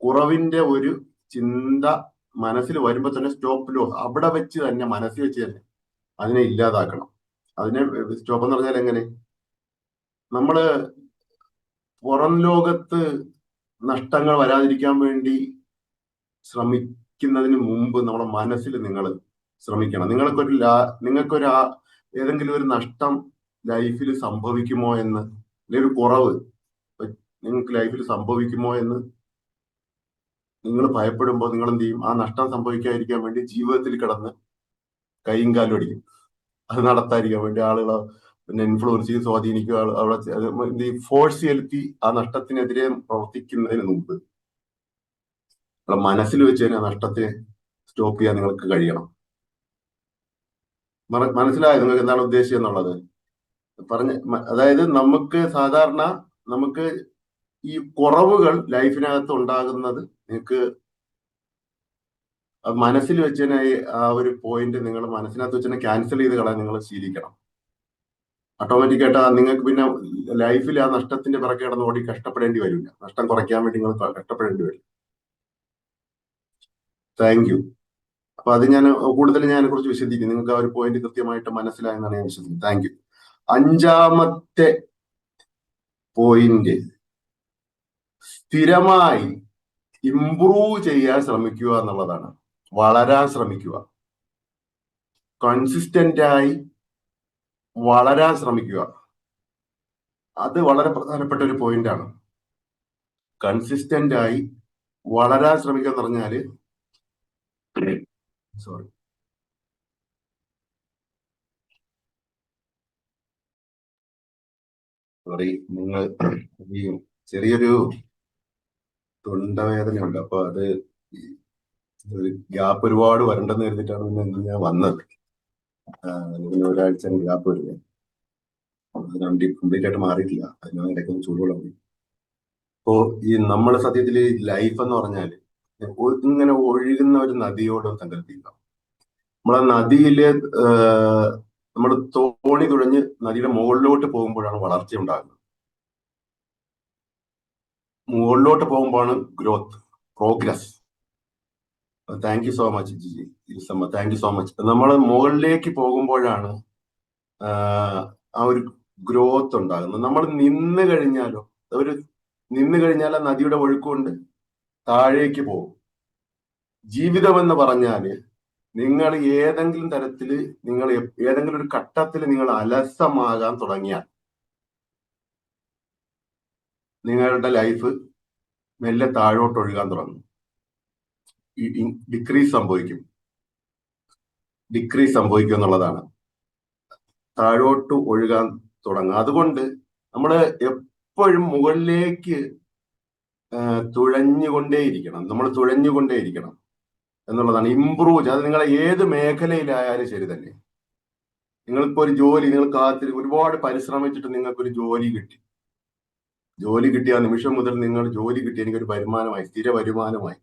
കുറവിന്റെ ഒരു ചിന്ത മനസ്സിൽ വരുമ്പോൾ തന്നെ സ്റ്റോപ്പ് ലോസ് അവിടെ വെച്ച് തന്നെ, മനസ്സിൽ വെച്ച് തന്നെ അതിനെ ഇല്ലാതാക്കണം. അതിനെ സ്റ്റോപ്പ് എന്ന് പറഞ്ഞാൽ എങ്ങനെ? നമ്മള് പുറം ലോകത്ത് നഷ്ടങ്ങൾ വരാതിരിക്കാൻ വേണ്ടി ശ്രമിക്കുന്നതിന് മുമ്പ് നമ്മുടെ മനസ്സിൽ നിങ്ങൾ ശ്രമിക്കണം. നിങ്ങൾക്കൊരു ഏതെങ്കിലും ഒരു നഷ്ടം ലൈഫിൽ സംഭവിക്കുമോ എന്ന്, അല്ലെങ്കിൽ ഒരു കുറവ് നിങ്ങൾക്ക് ലൈഫിൽ സംഭവിക്കുമോ എന്ന് നിങ്ങൾ ഭയപ്പെടുമ്പോൾ നിങ്ങൾ എന്ത് ചെയ്യും? ആ നഷ്ടം സംഭവിക്കാതിരിക്കാൻ വേണ്ടി ജീവിതത്തിൽ കിടന്ന് കൈയും കാലും അടിക്കും. അത് നടത്താതിരിക്കാൻ വേണ്ടി ആളുകളെ പിന്നെ ഇൻഫ്ലുവൻസ് ചെയ്ത് സ്വാധീനിക്കുക. അവിടെ ഫോഴ്സ് ചെലുത്തി ആ നഷ്ടത്തിനെതിരെ പ്രവർത്തിക്കുന്നതിന് മുമ്പ് മനസ്സിൽ വെച്ച് തന്നെ ആ നഷ്ടത്തെ സ്റ്റോപ്പ് ചെയ്യാൻ നിങ്ങൾക്ക് കഴിയണം. മനസ്സിലായോ നിങ്ങൾക്ക് എന്താണ് ഉദ്ദേശിച്ചത് എന്നുള്ളത്? അതായത് നമുക്ക് ഈ കുറവുകൾ ലൈഫിനകത്ത് ഉണ്ടാകുന്നത് നിങ്ങൾക്ക് മനസ്സിൽ വെച്ച് തന്നെ ആ ഒരു പോയിന്റ് നിങ്ങൾ മനസ്സിനകത്ത് വെച്ച് തന്നെ ക്യാൻസൽ ചെയ്ത് കളയാൻ നിങ്ങൾ ശീലിക്കണം. ഓട്ടോമാറ്റിക്കായിട്ട് നിങ്ങൾക്ക് പിന്നെ ലൈഫിൽ ആ നഷ്ടത്തിന്റെ പിറകെ കിടന്ന് ഓടി കഷ്ടപ്പെടേണ്ടി വരില്ല. നഷ്ടം കുറയ്ക്കാൻ വേണ്ടി നിങ്ങൾ കഷ്ടപ്പെടേണ്ടി വരും. Thank you. അപ്പൊ അത് ഞാൻ കുറിച്ച് വിശദീകരിക്കും. നിങ്ങൾക്ക് ആ ഒരു പോയിന്റ് കൃത്യമായിട്ട് മനസ്സിലായെന്നാണ് ഞാൻ വിശ്വസിക്കുന്നത്. Thank you. അഞ്ചാമത്തെ പോയിന്റ്, സ്ഥിരമായി ഇംപ്രൂവ് ചെയ്യാൻ ശ്രമിക്കുക എന്നുള്ളതാണ്. വളരാൻ ശ്രമിക്കുക. കൺസിസ്റ്റന്റ് ആയി വളരാൻ ശ്രമിക്കുക. അത് വളരെ പ്രധാനപ്പെട്ട ഒരു പോയിന്റ് ആണ്. കൺസിസ്റ്റന്റ് ആയി വളരാൻ ശ്രമിക്കുക എന്ന് പറഞ്ഞാല്, നിങ്ങൾ ഈ ചെറിയൊരു തൊണ്ടവേദനയുണ്ട്. അപ്പൊ അത് ഗ്യാപ്പ് ഒരുപാട് വരണ്ടെന്ന് കരുതിയിട്ടാണ് പിന്നെ ഞാൻ വന്നത്. ഒരാഴ്ച ഗ്യാപ്പ് വരുന്നത്. അത് കംപ്ലീറ്റ് ആയിട്ട് മാറിയിട്ടില്ല. അതിനാണ് ഇടയ്ക്കൊന്ന് ചൂടുവെള്ളം. അപ്പോ ഈ നമ്മുടെ സത്യത്തിൽ ലൈഫ് എന്ന് പറഞ്ഞാൽ ഇങ്ങനെ ഒഴുകുന്ന ഒരു നദിയോട് സങ്കല്പിക്കാം. നമ്മളെ നദിയില് നമ്മൾ തോണി തുഴഞ്ഞ് നദിയുടെ മുകളിലോട്ട് പോകുമ്പോഴാണ് വളർച്ച ഉണ്ടാകുന്നത്. മുകളിലോട്ട് പോകുമ്പോഴാണ് growth, progress. Thank you so much Jiji, thank you so much. നമ്മൾ മുകളിലേക്ക് പോകുമ്പോഴാണ് ആ ഒരു ഗ്രോത്ത് ഉണ്ടാകുന്നത്. നമ്മൾ നിന്ന് കഴിഞ്ഞാലോ, ആ നദിയുടെ ഒഴുക്കുകൊണ്ട് താഴേക്ക് പോകും. ജീവിതം എന്ന് പറഞ്ഞാല് നിങ്ങൾ ഏതെങ്കിലും തരത്തില് ഏതെങ്കിലും ഒരു ഘട്ടത്തിൽ നിങ്ങൾ അലസമാകാൻ തുടങ്ങിയാൽ നിങ്ങളുടെ ലൈഫ് മെല്ലെ താഴോട്ട് ഒഴുകാൻ തുടങ്ങും. ഡിക്രീസ് സംഭവിക്കും എന്നുള്ളതാണ്. താഴോട്ട് ഒഴുകാൻ തുടങ്ങും. അതുകൊണ്ട് നമ്മൾ എപ്പോഴും മുകളിലേക്ക് തുഴഞ്ഞുകൊണ്ടേയിരിക്കണം എന്നുള്ളതാണ്. ഇംപ്രൂവ്. അത് നിങ്ങളെ ഏത് മേഖലയിലായാലും ശരി തന്നെ. നിങ്ങളിപ്പോ ഒരു ജോലി, നിങ്ങൾ ഒരുപാട് പരിശ്രമിച്ചിട്ട് നിങ്ങൾക്കൊരു ജോലി കിട്ടിയ നിമിഷം മുതൽ നിങ്ങൾ ജോലി കിട്ടി എനിക്കൊരു വരുമാനമായി, സ്ഥിര വരുമാനമായി,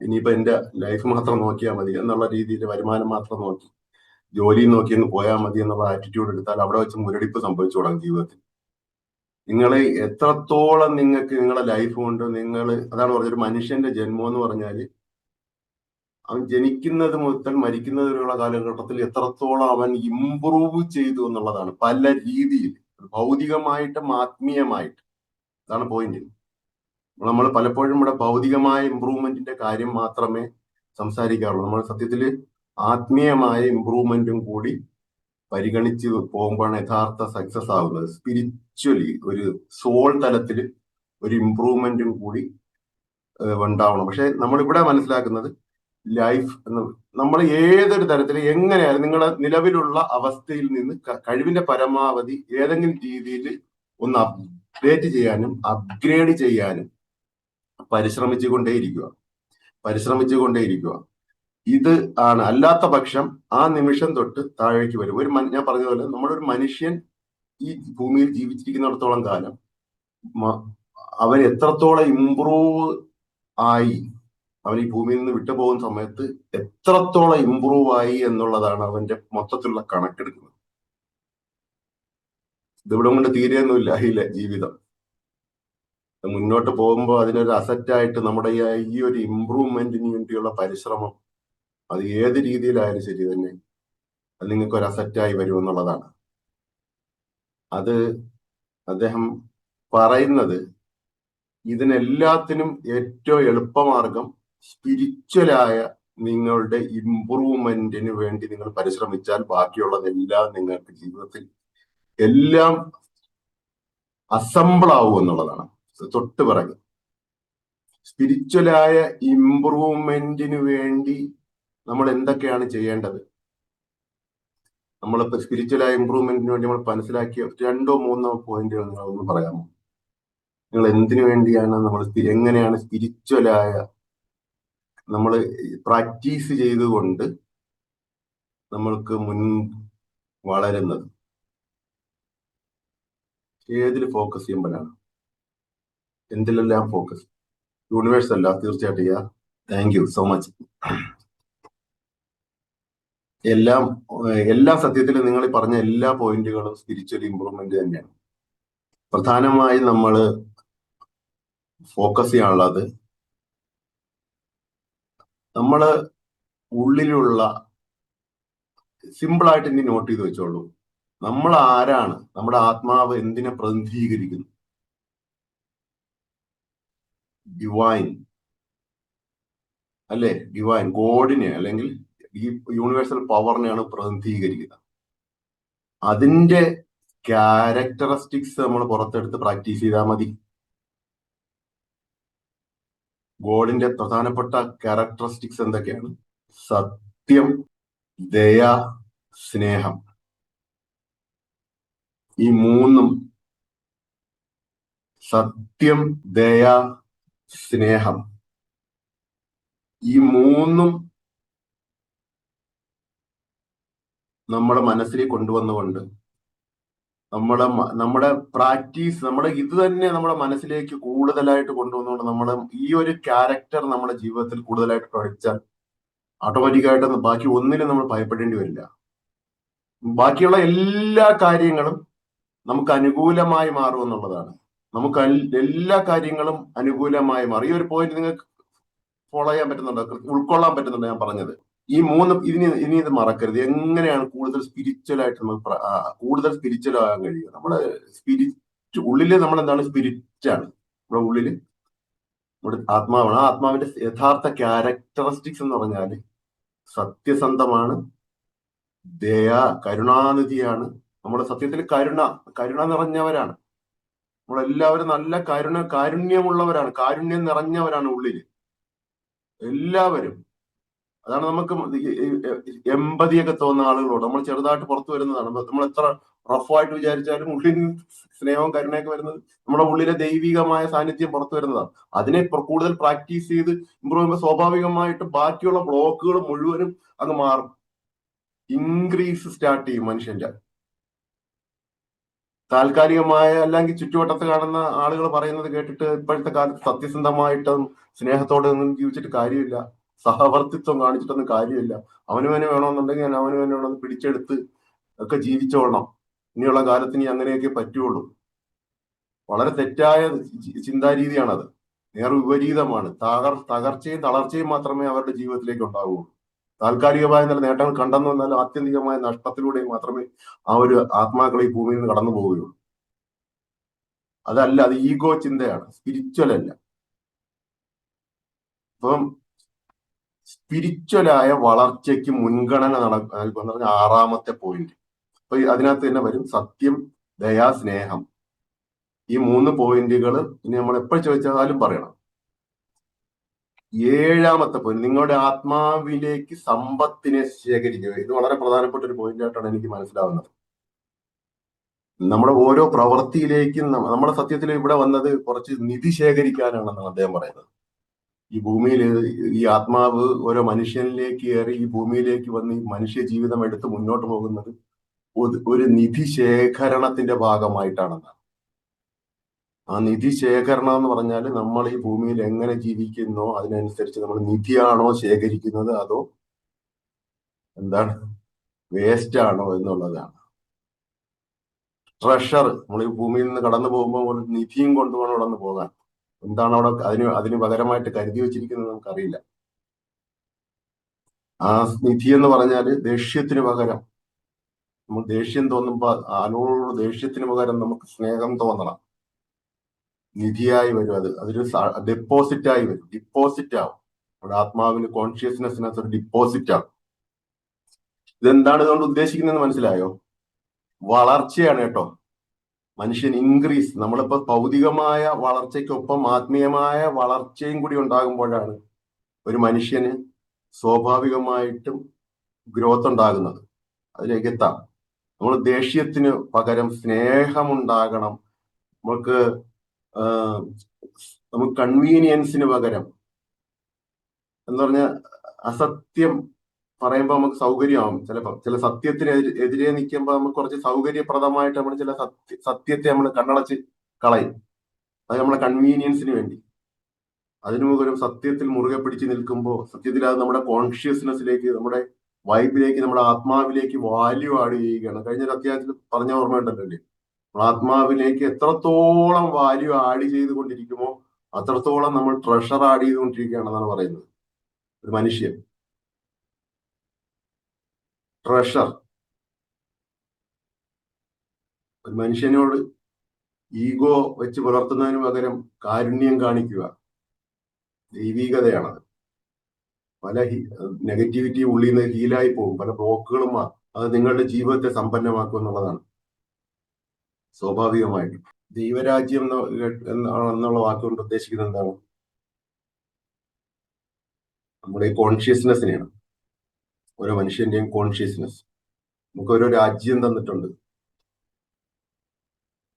ഇനിയിപ്പോ എന്റെ ലൈഫ് മാത്രം നോക്കിയാൽ മതി എന്നുള്ള രീതിയിൽ വരുമാനം മാത്രം നോക്കി ജോലി നോക്കി ഒന്ന് പോയാൽ മതി എന്നുള്ള ആറ്റിറ്റ്യൂഡ് എടുത്താൽ അവിടെ വെച്ച് മുരടിപ്പ് സംഭവിച്ചു തുടങ്ങും ജീവിതത്തിൽ. നിങ്ങൾ എത്രത്തോളം നിങ്ങൾക്ക് നിങ്ങളുടെ ലൈഫ് കൊണ്ട് അതാണ് പറഞ്ഞൊരു മനുഷ്യന്റെ ജന്മം എന്ന് പറഞ്ഞാൽ അവൻ ജനിക്കുന്നത് മുതൽ മരിക്കുന്നത് വരെയുള്ള കാലഘട്ടത്തിൽ എത്രത്തോളം അവൻ ഇംപ്രൂവ് ചെയ്തു എന്നുള്ളതാണ്. പല രീതിയിൽ, ഭൗതികമായിട്ടും ആത്മീയമായിട്ടും. അതാണ് പോയിന്റ്. നമ്മൾ പലപ്പോഴും ഇവിടെ ഭൗതികമായ ഇംപ്രൂവ്മെന്റിന്റെ കാര്യം മാത്രമേ സംസാരിക്കാറുള്ളൂ. നമ്മൾ സത്യത്തിൽ ആത്മീയമായ ഇംപ്രൂവ്മെന്റും കൂടി പരിഗണിച്ച് പോകുമ്പോഴാണ് യഥാർത്ഥ സക്സസ് ആവുന്നത്. സ്പിരിച്വലി ഒരു സോൾ തലത്തിൽ ഒരു ഇംപ്രൂവ്മെന്റും കൂടി ഉണ്ടാവണം. പക്ഷെ നമ്മളിവിടെ മനസ്സിലാക്കുന്നത് ലൈഫ് നമ്മൾ ഏതൊരു തരത്തിൽ എങ്ങനെയായാലും നിങ്ങളുടെ നിലവിലുള്ള അവസ്ഥയിൽ നിന്ന് കഴിവിന്റെ പരമാവധി ഏതെങ്കിലും രീതിയിൽ ഒന്ന് അപ്ഡേറ്റ് ചെയ്യാനും അപ്ഗ്രേഡ് ചെയ്യാനും പരിശ്രമിച്ചുകൊണ്ടേയിരിക്കുക. ഇത് ആണ്. അല്ലാത്ത പക്ഷം ആ നിമിഷം തൊട്ട് താഴേക്ക് വരും. ഞാൻ പറഞ്ഞതുപോലെ നമ്മളൊരു മനുഷ്യൻ ഈ ഭൂമിയിൽ ജീവിച്ചിരിക്കുന്നിടത്തോളം കാലം അവൻ എത്രത്തോളം ഇംപ്രൂവ് ആയി, അവൻ ഈ ഭൂമിയിൽ നിന്ന് വിട്ടുപോകുന്ന സമയത്ത് എത്രത്തോളം ഇംപ്രൂവ് ആയി എന്നുള്ളതാണ് അവന്റെ മൊത്തത്തിലുള്ള കണക്കെടുക്കുന്നത്. ഇതിവിടെ കൊണ്ട് തീരെയൊന്നുമില്ല ഇല്ല ജീവിതം. മുന്നോട്ട് പോകുമ്പോൾ അതിനൊരു അസറ്റായിട്ട് നമ്മുടെ ഈ ഒരു ഇംപ്രൂവ്മെന്റിന് വേണ്ടിയുള്ള പരിശ്രമം അത് ഏത് രീതിയിലായാലും ശരി തന്നെ അത് നിങ്ങൾക്ക് ഒരു അസറ്റായി വരുമെന്നുള്ളതാണ്. അത് അദ്ദേഹം പറയുന്നത് ഇതിനെല്ലാത്തിനും ഏറ്റവും എളുപ്പമാർഗം സ്പിരിച്വലായ നിങ്ങളുടെ ഇംപ്രൂവ്മെന്റിന് വേണ്ടി നിങ്ങൾ പരിശ്രമിച്ചാൽ ബാക്കിയുള്ളതെല്ലാം നിങ്ങൾക്ക് ജീവിതത്തിൽ എല്ലാം അസംബിൾ ആവും എന്നുള്ളതാണ്. തൊട്ട് പിറകെ സ്പിരിച്വലായ ഇംപ്രൂവ്മെന്റിന് വേണ്ടി നമ്മൾ എന്തൊക്കെയാണ് ചെയ്യേണ്ടത്? നമ്മളിപ്പോ സ്പിരിച്വലായ ഇംപ്രൂവ്മെന്റിന് വേണ്ടി നമ്മൾ മനസ്സിലാക്കിയ 2-3 പോയിന്റുകൾ നിങ്ങളൊന്ന് പറയാമോ? നിങ്ങൾ എന്തിനു വേണ്ടിയാണ് എങ്ങനെയാണ് സ്പിരിച്വലായ നമ്മൾ പ്രാക്ടീസ് ചെയ്തുകൊണ്ട് നമ്മൾക്ക് വളരുന്നത്? ഏതിൽ ഫോക്കസ് ചെയ്യുമ്പോഴാണ്? എന്തിലെല്ലാം ഫോക്കസ്? യൂണിവേഴ്സ് അല്ല, തീർച്ചയായിട്ടും. Thank you so much. എല്ലാ സത്യത്തിലും നിങ്ങൾ പറഞ്ഞ എല്ലാ പോയിന്റുകളും സ്പിരിച്വൽ ഇംപ്രൂവ്മെന്റ് തന്നെയാണ്. പ്രധാനമായും നമ്മൾ ഫോക്കസ് ചെയ്യാനുള്ളത് നമ്മള് ഉള്ളിലുള്ള സിമ്പിളായിട്ട് ഇനി നോട്ട് ചെയ്ത് വെച്ചോളൂ. നമ്മൾ ആരാണ്? നമ്മുടെ ആത്മാവ് എന്തിനെ പ്രതിനിധീകരിക്കുന്നു? ഡിവൈൻ അല്ലെ? ഡിവൈൻ ഗോഡിനെ അല്ലെങ്കിൽ ഈ യൂണിവേഴ്സൽ പവറിനെയാണ് പ്രതിനിധീകരിക്കുന്നത്. അതിന്റെ ക്യാരക്ടറിസ്റ്റിക്സ് നമ്മൾ പുറത്തെടുത്ത് പ്രാക്ടീസ് ചെയ്താൽ മതി. ഗോഡിന്റെ പ്രധാനപ്പെട്ട ക്യാരക്ടറിസ്റ്റിക്സ് എന്തൊക്കെയാണ്? സത്യം, ദയ, സ്നേഹം. ഈ മൂന്നും, സത്യം, ദയ, സ്നേഹം, ഈ മൂന്നും നമ്മുടെ മനസ്സിൽ കൊണ്ടുവന്നുകൊണ്ട് നമ്മുടെ പ്രാക്ടീസ്, നമ്മുടെ ഇത് തന്നെ നമ്മുടെ മനസ്സിലേക്ക് കൂടുതലായിട്ട് കൊണ്ടുവന്നുകൊണ്ട് നമ്മൾ ഈ ഒരു ക്യാരക്ടർ നമ്മുടെ ജീവിതത്തിൽ കൂടുതലായിട്ട് പഠിച്ചാൽ ഓട്ടോമാറ്റിക്കായിട്ട് ബാക്കി ഒന്നിനും നമ്മൾ ഭയപ്പെടേണ്ടി വരില്ല. ബാക്കിയുള്ള എല്ലാ കാര്യങ്ങളും നമുക്ക് അനുകൂലമായി മാറും എന്നുള്ളതാണ്. നമുക്ക് എല്ലാ കാര്യങ്ങളും അനുകൂലമായി മാറും. ഈ ഒരു പോയിന്റ് നിങ്ങൾക്ക് ഫോളോ ചെയ്യാൻ പറ്റുന്നുണ്ടോ, ഉൾക്കൊള്ളാൻ പറ്റുന്നുണ്ടോ ഞാൻ പറഞ്ഞത്? ഈ മൂന്ന് ഇനി ഇത് മറക്കരുത്. എങ്ങനെയാണ് കൂടുതൽ സ്പിരിച്വൽ ആയിട്ട് നമുക്ക് കൂടുതൽ സ്പിരിച്വൽ ആകാൻ കഴിയുക? നമ്മുടെ ഉള്ളില് നമ്മൾ എന്താണ്? സ്പിരിറ്റ് ആണ് നമ്മുടെ ഉള്ളില്, നമ്മുടെ ആത്മാവാണ്. ആ ആത്മാവിന്റെ യഥാർത്ഥ ക്യാരക്ടറിസ്റ്റിക്സ് എന്ന് പറഞ്ഞാൽ സത്യസന്ധമാണ്, ദയ, കരുണാനിധിയാണ്. നമ്മുടെ സത്യത്തിൽ കരുണ നിറഞ്ഞവരാണ്. നമ്മളെല്ലാവരും നല്ല കാരുണ്യമുള്ളവരാണ്, കാരുണ്യം നിറഞ്ഞവരാണ് ഉള്ളില് എല്ലാവരും. അതാണ് നമുക്ക് എമ്പതിയൊക്കെ തോന്നുന്ന ആളുകളോട് നമ്മൾ ചെറുതായിട്ട് പുറത്തു വരുന്നതാണ്. നമ്മൾ എത്ര റഫായിട്ട് വിചാരിച്ചാലും ഉള്ളിൽ സ്നേഹവും കരുണയൊക്കെ വരുന്നത് നമ്മുടെ ഉള്ളിലെ ദൈവികമായ സാന്നിധ്യം പുറത്തു വരുന്നതാണ്. അതിനെ കൂടുതൽ പ്രാക്ടീസ് ചെയ്ത് ഇമ്പ്രൂവ് ചെയ്യുമ്പോൾ സ്വാഭാവികമായിട്ട് ബാക്കിയുള്ള ബ്ലോക്കുകൾ മുഴുവനും അങ്ങ് മാറും. ഇൻക്രീസ് സ്റ്റാർട്ട് ചെയ്യും മനുഷ്യന്റെ. താൽക്കാലികമായ അല്ലെങ്കിൽ ചുറ്റുവട്ടത്ത് കാണുന്ന ആളുകൾ പറയുന്നത് കേട്ടിട്ട് ഇപ്പോഴത്തെ കാലത്ത് സത്യസന്ധമായിട്ടും സ്നേഹത്തോടെ ഒന്നും ജീവിച്ചിട്ട് കാര്യമില്ല. സഹവർത്തിത്വം കാണിച്ചിട്ടൊന്നും കാര്യമില്ല. അവനവനെ വേണമെന്നുണ്ടെങ്കിൽ അവനവനെ വേണമെന്ന് പിടിച്ചെടുത്ത് ഒക്കെ ജീവിച്ചോളണം. ഇനിയുള്ള കാലത്തിന് അങ്ങനെയൊക്കെ പറ്റുള്ളൂ. വളരെ തെറ്റായ ചിന്താരീതിയാണത്. നേർ വിപരീതമാണ്. തകർച്ചയും തളർച്ചയും മാത്രമേ അവരുടെ ജീവിതത്തിലേക്ക് ഉണ്ടാവുകയുള്ളൂ. താൽക്കാലികമായ നല്ല നേട്ടങ്ങൾ കണ്ടെന്നു വന്നാൽ ആത്യന്തികമായ നഷ്ടത്തിലൂടെ മാത്രമേ ആ ഒരു ആത്മാക്കൾ ഈ ഭൂമിയിൽ നിന്ന് കടന്നു പോവുകയുള്ളൂ. അതല്ല, അത് ഈഗോ ചിന്തയാണ്, സ്പിരിച്വൽ അല്ല. അപ്പം സ്പിരിച്വലായ വളർച്ചയ്ക്ക് മുൻഗണന നൽകുന്ന പറഞ്ഞ 6ാമത്തെ പോയിന്റ്. അപ്പൊ അതിനകത്ത് തന്നെ വരും സത്യം, ദയ, സ്നേഹം. ഈ 3 പോയിന്റുകൾ ഇനി നമ്മൾ എപ്പോൾ ചോദിച്ചാലും പറയണം. 7ാമത്തെ പോയിന്റ്, നിങ്ങളുടെ ആത്മാവിലേക്ക് സമ്പത്തിനെ ശേഖരിക്കുക. ഇത് വളരെ പ്രധാനപ്പെട്ട ഒരു പോയിന്റ് ആയിട്ടാണ് എനിക്ക് മനസ്സിലാവുന്നത്. നമ്മുടെ ഓരോ പ്രവൃത്തിയിലേക്കും നമ്മുടെ സത്യത്തിൽ ഇവിടെ വന്നത് കുറച്ച് നിധി ശേഖരിക്കാനാണെന്നാണ് അദ്ദേഹം പറയുന്നത്. ഈ ഭൂമിയിൽ ഈ ആത്മാവ് ഓരോ മനുഷ്യനിലേക്ക് കയറി ഈ ഭൂമിയിലേക്ക് വന്ന് ഈ മനുഷ്യ ജീവിതം എടുത്ത് മുന്നോട്ട് പോകുന്നത് ഒരു നിധി ശേഖരണത്തിന്റെ ഭാഗമായിട്ടാണെന്നാണ്. ആ നിധി ശേഖരണം എന്ന് പറഞ്ഞാൽ നമ്മൾ ഈ ഭൂമിയിൽ എങ്ങനെ ജീവിക്കുന്നോ അതിനനുസരിച്ച് നമ്മൾ നിധിയാണോ ശേഖരിക്കുന്നത് അതോ എന്താണ് വേസ്റ്റ് ആണോ എന്നുള്ളതാണ്. ട്രഷർ, നമ്മൾ ഈ ഭൂമിയിൽ നിന്ന് കടന്നു പോകുമ്പോൾ ഒരു നിധിയും കൊണ്ടുപോകണം കടന്നു പോകാൻ. എന്താണ് അവിടെ അതിന് പകരമായിട്ട് കരുതി വെച്ചിരിക്കുന്നത് നമുക്കറിയില്ല. ആ നിധി എന്ന് പറഞ്ഞാൽ ദേഷ്യത്തിന് പകരം, നമ്മൾ ദേഷ്യം തോന്നുമ്പോൾ ആരോട് ദേഷ്യത്തിന് പകരം നമുക്ക് സ്നേഹം തോന്നണം. നിധിയായി വരും. അതൊരു ഡെപ്പോസിറ്റ് ആയി വരും. ഡിപ്പോസിറ്റ് ആവും. നമ്മുടെ ആത്മാവിന് കോൺഷ്യസ്നെസ്സിനകത്ത് ഒരു ഡിപ്പോസിറ്റ് ആവും. ഇതെന്താണ് ഇതുകൊണ്ട് ഉദ്ദേശിക്കുന്നതെന്ന് മനസ്സിലായോ? വളർച്ചയാണ് കേട്ടോ. മനുഷ്യൻ ഇൻക്രീസ്. നമ്മളിപ്പോ ഭൗതികമായ വളർച്ചയ്ക്കൊപ്പം ആത്മീയമായ വളർച്ചയും കൂടി ഉണ്ടാകുമ്പോഴാണ് ഒരു മനുഷ്യന് സ്വാഭാവികമായിട്ടും ഗ്രോത്ത് ഉണ്ടാകുന്നത്. അതിലേക്ക് എത്താം. നമ്മൾ ദേഷ്യത്തിന് പകരം സ്നേഹമുണ്ടാകണം. നമുക്ക് കൺവീനിയൻസിന് പകരം എന്ന് പറഞ്ഞാൽ അസത്യം പറയുമ്പോൾ നമുക്ക് സൗകര്യമാവും. ചില സത്യത്തിന് എതിരെ നിൽക്കുമ്പോൾ നമുക്ക് കുറച്ച് സൗകര്യപ്രദമായിട്ട് നമ്മൾ ചില സത്യത്തെ നമ്മൾ കണ്ണടച്ച് കളയും. അത് നമ്മളെ കൺവീനിയൻസിന് വേണ്ടി. അതിനു പകരം സത്യത്തിൽ മുറുകെ പിടിച്ച് നിൽക്കുമ്പോൾ സത്യത്തിൽ അത് നമ്മുടെ കോൺഷ്യസ്നെസ്സിലേക്ക്, നമ്മുടെ വൈബിലേക്ക്, നമ്മുടെ ആത്മാവിലേക്ക് വാല്യൂ ആഡ് ചെയ്യുകയാണ്. കഴിഞ്ഞൊരു അധ്യായത്തിൽ പറഞ്ഞ ഓർമ്മയുണ്ടല്ലോ, ആത്മാവിലേക്ക് എത്രത്തോളം വാല്യൂ ആഡ് ചെയ്തുകൊണ്ടിരിക്കുമോ അത്രത്തോളം നമ്മൾ ട്രഷർ ആഡ് ചെയ്തുകൊണ്ടിരിക്കുകയാണെന്നാണ് പറയുന്നത്. ഒരു മനുഷ്യൻ ട്രഷർ. ഒരു മനുഷ്യനോട് ഈഗോ വെച്ച് പുലർത്തുന്നതിന് പകരം കാരുണ്യം കാണിക്കുക, ദൈവികതയാണത്. പല നെഗറ്റിവിറ്റി ഉള്ളിൽ നിന്ന് ഹീലായി പോകും. പല ബ്ലോക്കുകളും അത് നിങ്ങളുടെ ജീവിതത്തെ സമ്പന്നമാക്കും എന്നുള്ളതാണ് സ്വാഭാവികമായിട്ടും. ദൈവരാജ്യം എന്നുള്ള വാക്കുകൊണ്ട് ഉദ്ദേശിക്കുന്നത് എന്താണ്? നമ്മുടെ ഈ കോൺഷ്യസ്നെസ്സിനെയാണ്. ഓരോ മനുഷ്യന്റെയും കോൺഷ്യസ്നെസ്. നമുക്ക് ഓരോ രാജ്യം തന്നിട്ടുണ്ട്.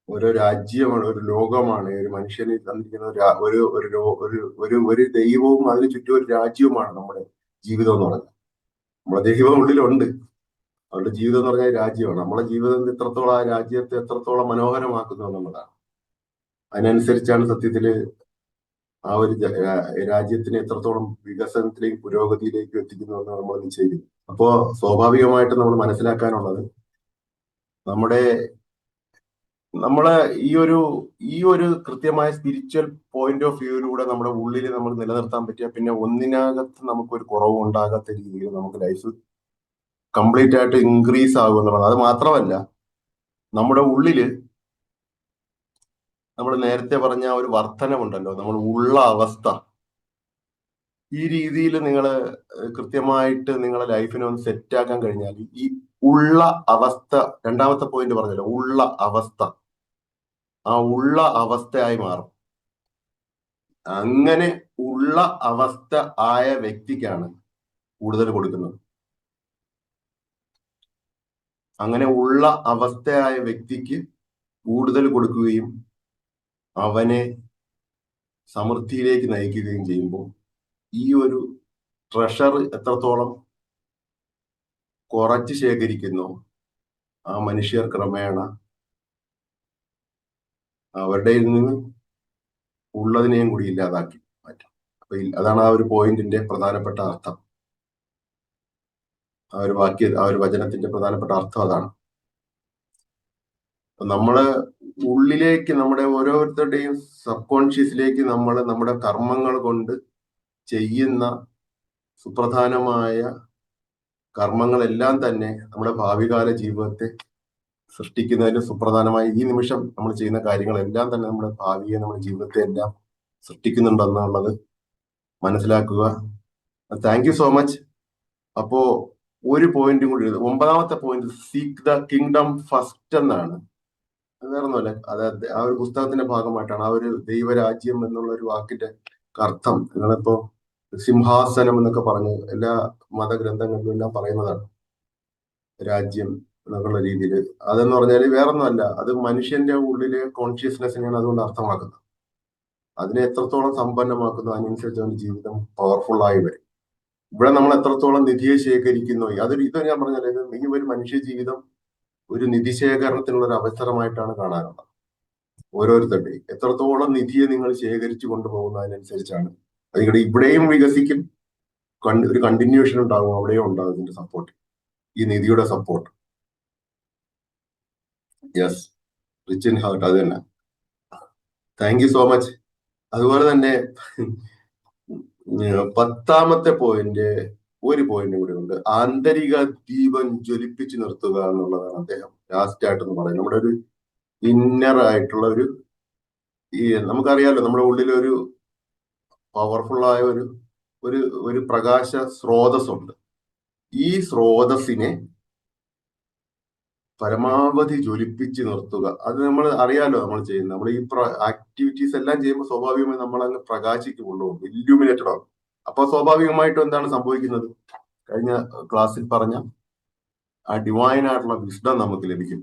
ഓരോ രാജ്യമാണ്, ഒരു ലോകമാണ് ഒരു മനുഷ്യന് തന്നിരിക്കുന്ന ഒരു ദൈവവും അതിന് ചുറ്റും ഒരു രാജ്യവുമാണ് നമ്മുടെ ജീവിതം എന്ന് പറയുന്നത്. നമ്മുടെ ദൈവം ഉള്ളിലുണ്ട്. അവരുടെ ജീവിതം എന്ന് പറഞ്ഞാൽ രാജ്യമാണ്. നമ്മളെ ജീവിതം എത്രത്തോളം ആ രാജ്യത്തെ എത്രത്തോളം മനോഹരമാക്കുന്നു എന്നുള്ളതാണ്. അതിനനുസരിച്ചാണ് സത്യത്തില് ആ ഒരു രാജ്യത്തിനെ എത്രത്തോളം വികസനത്തിലേക്കും പുരോഗതിയിലേക്കും എത്തിക്കുന്നു എന്ന് നമ്മൾ നിശ്ചയിക്കുന്നു. അപ്പോ സ്വാഭാവികമായിട്ട് നമ്മൾ മനസ്സിലാക്കാനുള്ളത് നമ്മളെ ഈ ഒരു കൃത്യമായ സ്പിരിച്വൽ പോയിന്റ് ഓഫ് വ്യൂയിലൂടെ നമ്മുടെ ഉള്ളിൽ നമ്മൾ നിലനിർത്താൻ പറ്റിയ പിന്നെ ഒന്നിനകത്ത് നമുക്കൊരു കുറവ് ഉണ്ടാകാത്ത രീതിയിൽ നമുക്ക് ലൈഫ് കംപ്ലീറ്റ് ആയിട്ട് ഇൻക്രീസ് ആകും എന്നുള്ളത്. അത് മാത്രമല്ല, നമ്മുടെ ഉള്ളില് നമ്മൾ നേരത്തെ പറഞ്ഞ ഒരു വർധനമുണ്ടല്ലോ, നമ്മൾ ഉള്ള അവസ്ഥ, ഈ രീതിയിൽ നിങ്ങൾ കൃത്യമായിട്ട് നിങ്ങളെ ലൈഫിനെ ഒന്ന് സെറ്റ് ആക്കാൻ കഴിഞ്ഞാൽ ഈ ഉള്ള അവസ്ഥ, രണ്ടാമത്തെ പോയിന്റ് പറഞ്ഞല്ലോ, ഉള്ള അവസ്ഥ, ആ ഉള്ള അവസ്ഥയായി മാറും. അങ്ങനെ ഉള്ള അവസ്ഥ ആയ വ്യക്തിക്കാണ് കൂടുതൽ കൊടുക്കുന്നത്. അങ്ങനെ ഉള്ള അവസ്ഥയായ വ്യക്തിക്ക് കൂടുതൽ കൊടുക്കുകയും അവനെ സമൃദ്ധിയിലേക്ക് നയിക്കുകയും ചെയ്യുമ്പോൾ ഈ ഒരു ട്രഷർ എത്രത്തോളം കുറച്ച് ശേഖരിക്കുന്നു, ആ മനുഷ്യർ ക്രമേണ അവരുടെ നിന്ന് ഉള്ളതിനെയും കൂടി ഇല്ലാതാക്കി മാറ്റും. അപ്പൊ അതാണ് ആ ഒരു പോയിന്റിന്റെ പ്രധാനപ്പെട്ട അർത്ഥം. ആ ഒരു വചനത്തിന്റെ പ്രധാനപ്പെട്ട അർത്ഥം അതാണ്. നമ്മള് ഉള്ളിലേക്ക്, നമ്മുടെ ഓരോരുത്തരുടെയും സബ് കോൺഷ്യസിലേക്ക് നമ്മൾ നമ്മുടെ കർമ്മങ്ങൾ കൊണ്ട് ചെയ്യുന്ന സുപ്രധാനമായ കർമ്മങ്ങളെല്ലാം തന്നെ നമ്മുടെ ഭാവികാല ജീവിതത്തെ സൃഷ്ടിക്കുന്നതിന് സുപ്രധാനമായ ഈ നിമിഷം നമ്മൾ ചെയ്യുന്ന കാര്യങ്ങളെല്ലാം തന്നെ നമ്മുടെ ഭാവിയെ, നമ്മുടെ ജീവിതത്തെ എല്ലാം സൃഷ്ടിക്കുന്നുണ്ടെന്നുള്ളത് മനസ്സിലാക്കുക. Thank you so much. അപ്പോ ഒരു പോയിന്റും കൂടി, 9ാമത്തെ point, seek the kingdom first എന്നാണ്. വേറെ ഒന്നുമല്ല, അതായത് ആ ഒരു പുസ്തകത്തിന്റെ ഭാഗമായിട്ടാണ്. ആ ഒരു ദൈവരാജ്യം എന്നുള്ള ഒരു വാക്കിന്റെ അർത്ഥം നിങ്ങളിപ്പോ സിംഹാസനം എന്നൊക്കെ പറഞ്ഞ് എല്ലാ മതഗ്രന്ഥങ്ങളിലും എല്ലാം പറയുന്നതാണ്. രാജ്യം എന്നുള്ള രീതിയിൽ അതെന്ന് പറഞ്ഞാൽ വേറൊന്നുമല്ല, അത് മനുഷ്യന്റെ ഉള്ളിലെ കോൺഷ്യസ്നെസ്സിനെയാണ് അതുകൊണ്ട് അർത്ഥമാക്കുന്നത്. അതിനെ എത്രത്തോളം സമ്പന്നമാക്കുന്നു അതിനനുസരിച്ച് അവന്റെ ജീവിതം പവർഫുൾ ആയി വരും. ഇവിടെ നമ്മൾ എത്രത്തോളം നിധിയെ ശേഖരിക്കുന്നു, ഇത് ഞാൻ പറഞ്ഞാൽ ഈ ഒരു മനുഷ്യ ജീവിതം ഒരു നിധി ശേഖരണത്തിനുള്ള ഒരു അവസരമായിട്ടാണ് കാണാനുള്ളത്. ഓരോരുത്തരുടെയും എത്രത്തോളം നിധിയെ നിങ്ങൾ ശേഖരിച്ചു കൊണ്ടുപോകുന്നതിനനുസരിച്ചാണ് അതിവിടെ ഇവിടെയും വികസിക്കും, ഒരു കണ്ടിന്യൂഷൻ ഉണ്ടാകും, അവിടെയും ഉണ്ടാകും ഇതിന്റെ സപ്പോർട്ട്, ഈ നിധിയുടെ support. Yes, rich in heart, അത് തന്നെ. Thank you so much. അതുപോലെ തന്നെ 10ാമത്തെ പോയിന്റ്, ഒരു പോയിന്റ് കൂടി ഉണ്ട്. ആന്തരിക ദീപം ജ്വലിപ്പിച്ചു നിർത്തുക എന്നുള്ളതാണ് അദ്ദേഹം ലാസ്റ്റ് ആയിട്ടെന്ന് പറയുന്നത്. നമ്മുടെ ഒരു ഇന്നർ ആയിട്ടുള്ള നമുക്കറിയാലോ, നമ്മുടെ ഉള്ളിലൊരു പവർഫുൾ ആയ ഒരു പ്രകാശ സ്രോതസ്സുണ്ട്. ഈ സ്രോതസ്സിനെ പരമാവധി ജ്വലിപ്പിച്ച് നിർത്തുക. അത് നമ്മൾ അറിയാലോ, നമ്മൾ ചെയ്യുന്നത്, നമ്മൾ ഈ ആക്ടിവിറ്റീസ് എല്ലാം ചെയ്യുമ്പോൾ സ്വാഭാവികമായി നമ്മൾ അങ്ങ് പ്രകാശിക്കുള്ളൂ, ഇല്യൂമിനേറ്റഡ് ആകും. അപ്പൊ സ്വാഭാവികമായിട്ടും എന്താണ് സംഭവിക്കുന്നത്? കഴിഞ്ഞ ക്ലാസ്സിൽ പറഞ്ഞ ആ ഡിവൈൻ ആയിട്ടുള്ള വിസ്ഡം നമുക്ക് ലഭിക്കും.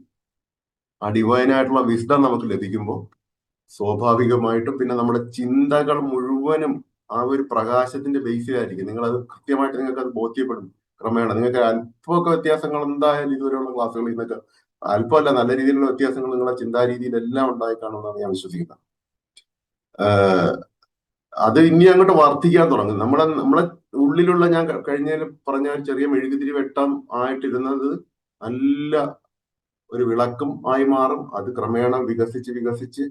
ആ ഡിവൈൻ ആയിട്ടുള്ള വിസ്ഡം നമുക്ക് ലഭിക്കുമ്പോൾ സ്വാഭാവികമായിട്ടും പിന്നെ നമ്മുടെ ചിന്തകൾ മുഴുവനും ആ ഒരു പ്രകാശത്തിന്റെ ബേസിലായിരിക്കും. നിങ്ങളത് കൃത്യമായിട്ട് നിങ്ങൾക്ക് അത് ബോധ്യപ്പെടും ക്രമേണ. നിങ്ങൾക്ക് അല്പമൊക്കെ വ്യത്യാസങ്ങൾ എന്തായാലും ഇതുവരെയുള്ള ക്ലാസ്സുകളിൽ നിന്നൊക്കെ അല്പമല്ല നല്ല രീതിയിലുള്ള വ്യത്യാസങ്ങൾ നിങ്ങളുടെ ചിന്താരീതിയിലെല്ലാം ഉണ്ടായി കാണുമെന്നാണ് ഞാൻ വിശ്വസിക്കുന്നത്. അത് ഇനി അങ്ങോട്ട് വർദ്ധിക്കാൻ തുടങ്ങും. നമ്മളെ ഉള്ളിലുള്ള, ഞാൻ കഴിഞ്ഞ പറഞ്ഞ ഒരു ചെറിയ മെഴുകുതിരി വെട്ടം ആയിട്ടിരുന്നത് നല്ല ഒരു വിളക്കും ആയി മാറും. അത് ക്രമേണ വികസിച്ച്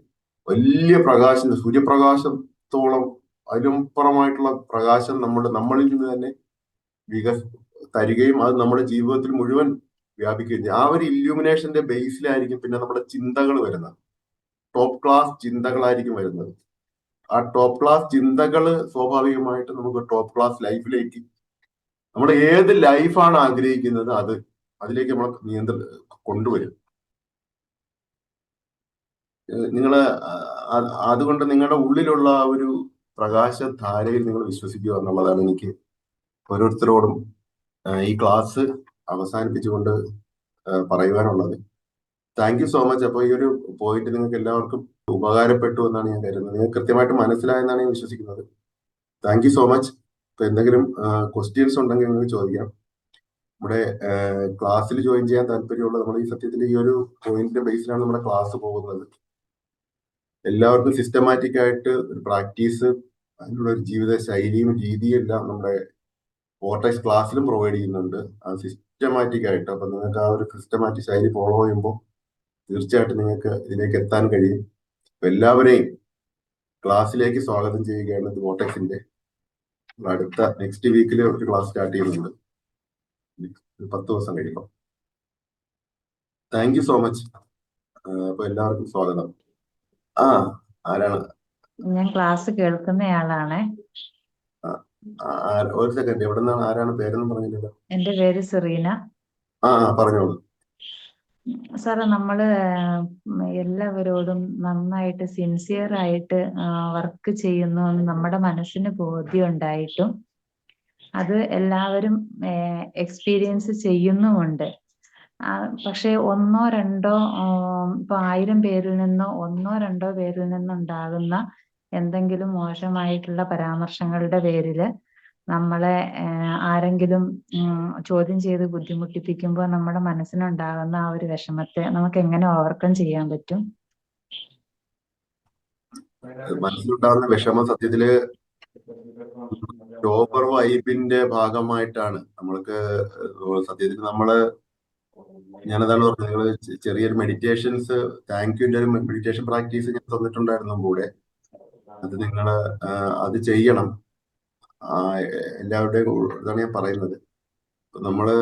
വലിയ പ്രകാശം, സൂര്യപ്രകാശത്തോളം അതിലുംപ്പുറമായിട്ടുള്ള പ്രകാശം നമ്മളിൽ നിന്ന് തന്നെ തരികയും അത് നമ്മുടെ ജീവിതത്തിൽ മുഴുവൻ വ്യാപിക്കുകയും ചെയ്യും. ആ ഒരു ഇല്യൂമിനേഷന്റെ ബേസിലായിരിക്കും പിന്നെ നമ്മുടെ ചിന്തകൾ വരുന്നത്. ടോപ്പ് ക്ലാസ് ചിന്തകളായിരിക്കും വരുന്നത്. ആ ടോപ്പ് ക്ലാസ് ചിന്തകൾ സ്വാഭാവികമായിട്ട് നമുക്ക് ടോപ്പ് ക്ലാസ് ലൈഫിലേക്ക്, നമ്മൾ ഏത് ലൈഫാണ് ആഗ്രഹിക്കുന്നത് അതിലേക്ക് നമ്മൾ കൊണ്ടുവരും. അതുകൊണ്ട് നിങ്ങളുടെ ഉള്ളിലുള്ള ആ ഒരു പ്രകാശധാരയിൽ നിങ്ങൾ വിശ്വസിക്കുക എന്നുള്ളതാണ് എനിക്ക് ഓരോരുത്തരോടും ഈ ക്ലാസ് അവസാനിപ്പിച്ചുകൊണ്ട് പറയുവാനുള്ളത്. Thank you so much. അപ്പോൾ ഈ ഒരു പോയിന്റ് നിങ്ങൾക്ക് എല്ലാവർക്കും ഉപകാരപ്പെട്ടു എന്നാണ് ഞാൻ കരുതുന്നത്. നിങ്ങൾക്ക് കൃത്യമായിട്ട് മനസ്സിലായെന്നാണ് ഞാൻ വിശ്വസിക്കുന്നത്. Thank you so much. ഇപ്പൊ എന്തെങ്കിലും ക്വസ്റ്റ്യൻസ് ഉണ്ടെങ്കിൽ നിങ്ങൾക്ക് ചോദിക്കാം. നമ്മുടെ ക്ലാസ്സിൽ ജോയിൻ ചെയ്യാൻ താല്പര്യമുള്ള നമ്മൾ ഈ സത്യത്തിൽ ഈ ഒരു പോയിന്റിന്റെ ബേസിലാണ് നമ്മുടെ ക്ലാസ് പോകുന്നത്. എല്ലാവർക്കും സിസ്റ്റമാറ്റിക് ആയിട്ട് ഒരു പ്രാക്ടീസ്, അതിനുള്ള ഒരു ജീവിത ശൈലിയും രീതിയും എല്ലാം നമ്മുടെ വോർട്ടെക്സ് ക്ലാസ്സിലും പ്രൊവൈഡ് ചെയ്യുന്നുണ്ട്. അത് സിസ്റ്റമാറ്റിക് ആയിട്ട്. അപ്പൊ നിങ്ങൾക്ക് ആ ഒരു സിസ്റ്റമാറ്റിക് ശൈലി ഫോളോ ചെയ്യുമ്പോൾ തീർച്ചയായിട്ടും നിങ്ങൾക്ക് ഇതിലേക്ക് എത്താൻ കഴിയും. അപ്പൊ എല്ലാവരെയും ക്ലാസ്സിലേക്ക് സ്വാഗതം ചെയ്യുകയാണ്. ഇത് വോർട്ടെക്സിന്റെ അടുത്ത നെക്സ്റ്റ് വീക്കിൽ ഒരു ക്ലാസ് സ്റ്റാർട്ട് ചെയ്യുന്നുണ്ട്, 10 ദിവസം കഴിയുമ്പോൾ. Thank you so much. അപ്പൊ എല്ലാവർക്കും സ്വാഗതം. ആരാണ്? ഞാൻ ക്ലാസ് കേൾക്കുന്നയാളാണ്. ഒരു സെക്കൻഡ്, എവിടെ നിന്നാണ്, ആരാണ്? പേരൊന്നും പറഞ്ഞില്ലല്ലോ. എൻ്റെ പേര് സെറീന. പറഞ്ഞോളൂ. സാറേ, നമ്മള് എല്ലാവരോടും നന്നായിട്ട് സിൻസിയർ ആയിട്ട് വർക്ക് ചെയ്യുന്നു എന്ന് നമ്മുടെ മനസ്സിന് ബോധ്യം ഉണ്ടായിട്ടും അത് എല്ലാവരും എക്സ്പീരിയൻസ് ചെയ്യുന്നുമുണ്ട്. പക്ഷെ ഒന്നോ രണ്ടോ ഇപ്പൊ 1000 പേരിൽ നിന്നോ 1-2 പേരിൽ നിന്നുണ്ടാകുന്ന എന്തെങ്കിലും മോശമായിട്ടുള്ള പരാമർശങ്ങളുടെ പേരില് നമ്മളെ ആരെങ്കിലും ചോദ്യം ചെയ്ത് ബുദ്ധിമുട്ടിപ്പിക്കുമ്പോൾ നമ്മുടെ മനസ്സിനുണ്ടാകുന്ന ആ ഒരു വിഷമത്തെ നമുക്ക് എങ്ങനെ ഓവർകം ചെയ്യാൻ പറ്റും? മനസ്സിലുണ്ടാകുന്ന വിഷമം സത്യത്തില് ടോപ്പർ വൈബിന്റെ ഭാഗമായിട്ടാണ്. നമ്മൾക്ക് സത്യത്തിൽ ഞാനതാണ് പറഞ്ഞത്, നിങ്ങള് ചെറിയൊരു മെഡിറ്റേഷൻസ്, താങ്ക് യുന്റെ ഒരു മെഡിറ്റേഷൻ പ്രാക്ടീസ് ഞാൻ തന്നിട്ടുണ്ടായിരുന്നു കൂടെ. അത് നിങ്ങള് അത് ചെയ്യണം. എല്ലാവരുടെയും ഇതാണ് ഞാൻ പറയുന്നത്. നമ്മള്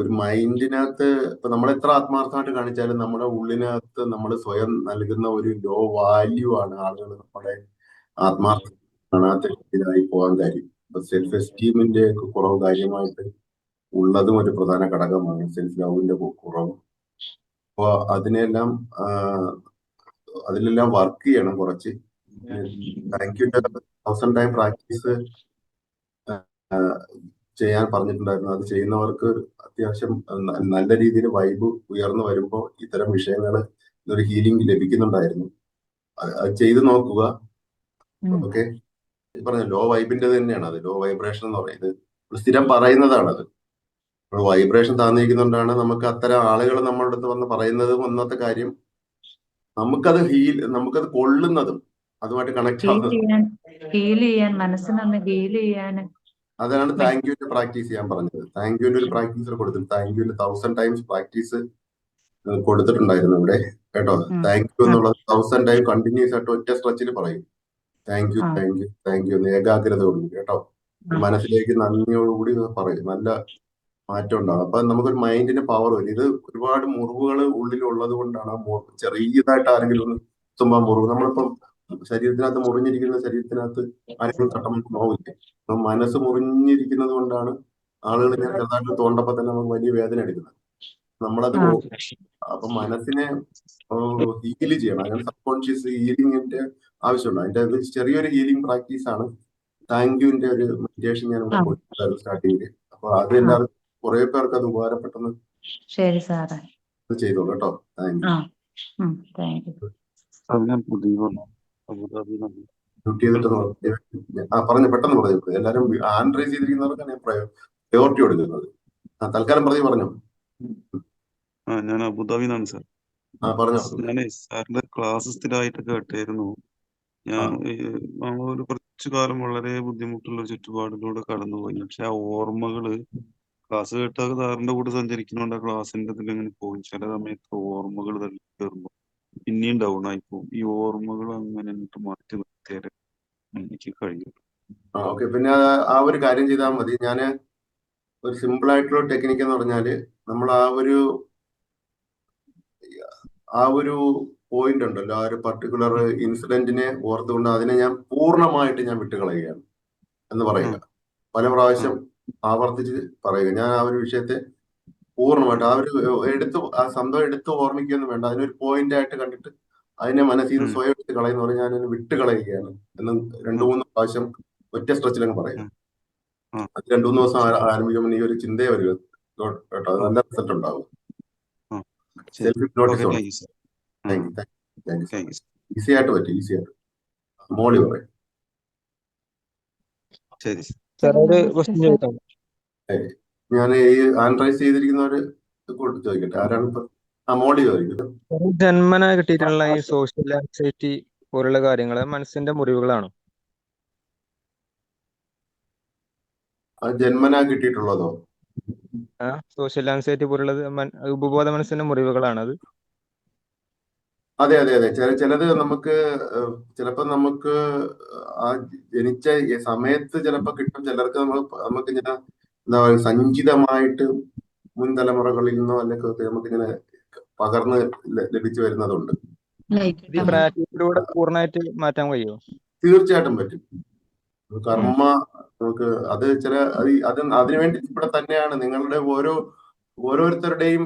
ഒരു മൈൻഡിനകത്ത് ഇപ്പൊ നമ്മൾ എത്ര ആത്മാർത്ഥമായിട്ട് കാണിച്ചാലും നമ്മുടെ ഉള്ളിനകത്ത് നമ്മൾ സ്വയം നൽകുന്ന ഒരു ലോ വാല്യൂ ആണ് ആളുകൾ നമ്മുടെ ആത്മാർത്ഥ കാണാത്ത രീതിയിലായി പോകാൻ കാര്യം. ഇപ്പൊ സെൽഫ് എസ്റ്റീമിന്റെ കുറവ് കാര്യമായിട്ട് ഉള്ളതും ഒരു പ്രധാന ഘടകമാണ്, സെൽഫ് ലവിന്റെ കുറവ്. അപ്പൊ അതിലെല്ലാം വർക്ക് ചെയ്യണം കുറച്ച്. താങ്ക് യു 1000 ടൈം പ്രാക്ടീസ് ചെയ്യാൻ പറഞ്ഞിട്ടുണ്ടായിരുന്നു. അത് ചെയ്യുന്നവർക്ക് അത്യാവശ്യം നല്ല രീതിയിൽ വൈബ് ഉയർന്നു വരുമ്പോൾ ഇത്തരം വിഷയങ്ങൾ ഒരു ഹീലിംഗ് ലഭിക്കുന്നുണ്ടായിരുന്നു. അത് ചെയ്ത് നോക്കുക. ഓക്കെ, പറഞ്ഞ ലോ വൈബിന്റെ തന്നെയാണ് അത്. ലോ വൈബ്രേഷൻ എന്ന് പറയുന്നത് സ്ഥിരം പറയുന്നതാണത്. വൈബ്രേഷൻ താന്നിരിക്കുന്നുണ്ടാണ് നമുക്ക് അത്തരം ആളുകൾ നമ്മളുടെ അടുത്ത് വന്ന് പറയുന്നതും ഒന്നാമത്തെ കാര്യം. നമുക്കത് കൊള്ളുന്നതും അതുമായിട്ട് കണക്ട് ആവുന്നതും മനസ്സിനൊന്ന് ഹീൽ ചെയ്യാൻ അതാണ് താങ്ക് യുന്റെ പ്രാക്ടീസ് ചെയ്യാൻ പറഞ്ഞത്. താങ്ക് യുന്റെ ഒരു പ്രാക്ടീസ് കൊടുത്തിട്ട് താങ്ക് യുന്റെ 1000 ടൈംസ് പ്രാക്ടീസ് കൊടുത്തിട്ടുണ്ടായിരുന്നു ഇവിടെ കേട്ടോ. താങ്ക് യു എന്നുള്ളത് 1000 ടൈം കണ്ടിന്യൂസ് ആയിട്ട് ഒറ്റ സ്ട്രെച്ചിൽ പറയും. Thank you thank you thank you എന്ന് ഏകാഗ്രതയോടുകൂടി കേട്ടോ. മനസ്സിലേക്ക് നന്ദിയോടുകൂടി പറയും. നല്ല മാറ്റം ഉണ്ടാകും. അപ്പൊ നമുക്കൊരു മൈൻഡിന് പവർ വരും. ഇത് ഒരുപാട് മുറിവുകൾ ഉള്ളിലുള്ളത് കൊണ്ടാണ്. ചെറിയതായിട്ട് ആരെങ്കിലും ഒന്ന് തുമ്പാൻ മുറിവ്, നമ്മളിപ്പം ശരീരത്തിനകത്ത് മുറിഞ്ഞിരിക്കുന്ന ശരീരത്തിനകത്ത് ആരെങ്കിലും തട്ടം നോവില്ലേ? അപ്പൊ മനസ്സ് മുറിഞ്ഞിരിക്കുന്നത് കൊണ്ടാണ് ആളുകൾ ഇങ്ങനെ ചെറുതായിട്ട് തോണ്ടപ്പോ തന്നെ നമുക്ക് വലിയ വേദന എടുക്കുന്നത്. നമ്മളത് അപ്പൊ മനസ്സിനെ ഹീല് ചെയ്യണം. അങ്ങനെ സബ് കോൺഷ്യസ് ഹീലിംഗിന്റെ ആവശ്യമുണ്ട്. അതിന്റെ ചെറിയൊരു ഹീലിംഗ് പ്രാക്ടീസ് ആണ് താങ്ക് യുന്റെ ഒരു മെഡിറ്റേഷൻ ഞാൻ ഇവിടെ കൊടുത്തിട്ടുണ്ടായിരുന്നു സ്റ്റാർട്ടിങ്ങില്. അപ്പൊ അത് എല്ലാവർക്കും കുറെ പേർക്ക് അത് ഉപകാരപ്പെട്ടെന്ന്. ശരി സാറേ, ചെയ്തോളൂ കേട്ടോ. Thank you. ഡ്യൂട്ടി ചെയ്തിട്ട് പെട്ടെന്ന് പറഞ്ഞു. എല്ലാവരും ഹാൻഡ് റൈസ് ചെയ്തിരിക്കുന്നവർക്ക് ഞാൻ പ്രയോറിറ്റി കൊടുക്കുന്നത്. തൽക്കാലം പറഞ്ഞു. ഞാൻ അബുദാബിന്നാണ് സാർ. ഞാനേ സാറിന്റെ ക്ലാസ് സ്ഥിരമായിട്ട് കേട്ടായിരുന്നു. നമ്മളൊരു കുറച്ചു കാലം വളരെ ബുദ്ധിമുട്ടുള്ള ഒരു ചുറ്റുപാടിലൂടെ കടന്നുപോയി. പക്ഷെ ആ ഓർമ്മകള് ക്ലാസ് കേട്ടാൽ സാറിന്റെ കൂടെ സഞ്ചരിക്കുന്നുണ്ട്. ആ ക്ലാസ്സിന്റെ ഇതിൽ ഇങ്ങനെ പോകും. ചില സമയത്ത് ഓർമ്മകൾ തള്ളി കയറുമ്പോൾ പിന്നെയും ഡൗൺ ആയി പോകും. ഈ ഓർമ്മകൾ അങ്ങനെ എന്നിട്ട് മാറ്റി നിർത്തിയാൽ എനിക്ക് കഴിയും. ഓക്കെ, പിന്നെ ആ ഒരു കാര്യം ചെയ്താൽ മതി. ഞാന് ഒരു സിമ്പിൾ ആയിട്ടുള്ള ടെക്നിക്ക് എന്ന് പറഞ്ഞാല് നമ്മൾ ആ ഒരു പോയിന്റ് ഉണ്ടല്ലോ, ആ ഒരു പർട്ടിക്കുലർ ഇൻസിഡന്റിനെ ഓർത്തുകൊണ്ട് അതിനെ ഞാൻ പൂർണ്ണമായിട്ട് ഞാൻ വിട്ടുകളയുകയാണ് എന്ന് പറയുക. പല പ്രാവശ്യം ആവർത്തിച്ച് പറയുക. ഞാൻ ആ ഒരു വിഷയത്തെ പൂർണ്ണമായിട്ട് ആ സംഭവം എടുത്ത് ഓർമ്മിക്കുകയൊന്നും വേണ്ട. അതിനൊരു പോയിന്റ് ആയിട്ട് കണ്ടിട്ട് അതിനെ മനസ്സിൽ നിന്ന് സ്വയം എടുത്ത് കളയുന്ന പറഞ്ഞാൽ ഞാൻ അതിനെ വിട്ടുകളയുകയാണ് എന്ന് 2-3 പ്രാവശ്യം ഒറ്റ സ്ട്രെച്ചിലങ്ങ് പറയും. അത് 2-3 ദിവസം ആരംഭിക്കുമ്പോൾ ഈ ഒരു ചിന്തയെ വരിക കേട്ടോ. അത് നല്ല റിസൾട്ട് ഉണ്ടാവും. സെൽഫ് ഹിപ്നോട്ടിസം ഈസി ആയിട്ട് പറ്റും. ഈസി ആയിട്ട് മോളി പറയും. ഞാൻ ഈ ഹാൻഡ് റൈസ് ചെയ്തിരിക്കുന്നവര് ചോദിക്കട്ടെ, ആരാണ് ഇപ്പൊ? മോളി ചോദിക്കട്ടെ. ജന്മന കിട്ടിയിട്ടുള്ള ഈ സോഷ്യൽ ആൻസൈറ്റി പോലുള്ള കാര്യങ്ങൾ മനസ്സിന്റെ മുറിവുകളാണോ? ജന്മനാ കിട്ടിയിട്ടുള്ളതോ? സോഷ്യൽ ആൻസൈറ്റി പോലുള്ളത് ഉപബോധ മനസ്സിന്റെ മുറിവുകളാണ് അത്. അതെ അതെ അതെ, ചിലത് നമുക്ക് ചിലപ്പോ നമുക്ക് ആ ജനിച്ച സമയത്ത് ചിലപ്പോ കിട്ടും. ചിലർക്ക് നമുക്ക് ഇങ്ങനെ എന്താ പറയുക, സഞ്ചിതമായിട്ട് മുൻ തലമുറകളിൽ നിന്നോ അല്ലെങ്കിൽ നമുക്ക് ഇങ്ങനെ പകർന്ന് ലഭിച്ചു വരുന്നതുണ്ട്. ഈ പ്രാക്ടീസിലൂടെ പൂർണ്ണമായിട്ട് മാറ്റാൻ കഴിയുമോ? തീർച്ചയായിട്ടും പറ്റും. കർമ്മ നമുക്ക് അത് അതിനുവേണ്ടി ഇവിടെ തന്നെയാണ് നിങ്ങളുടെ ഓരോരുത്തരുടെയും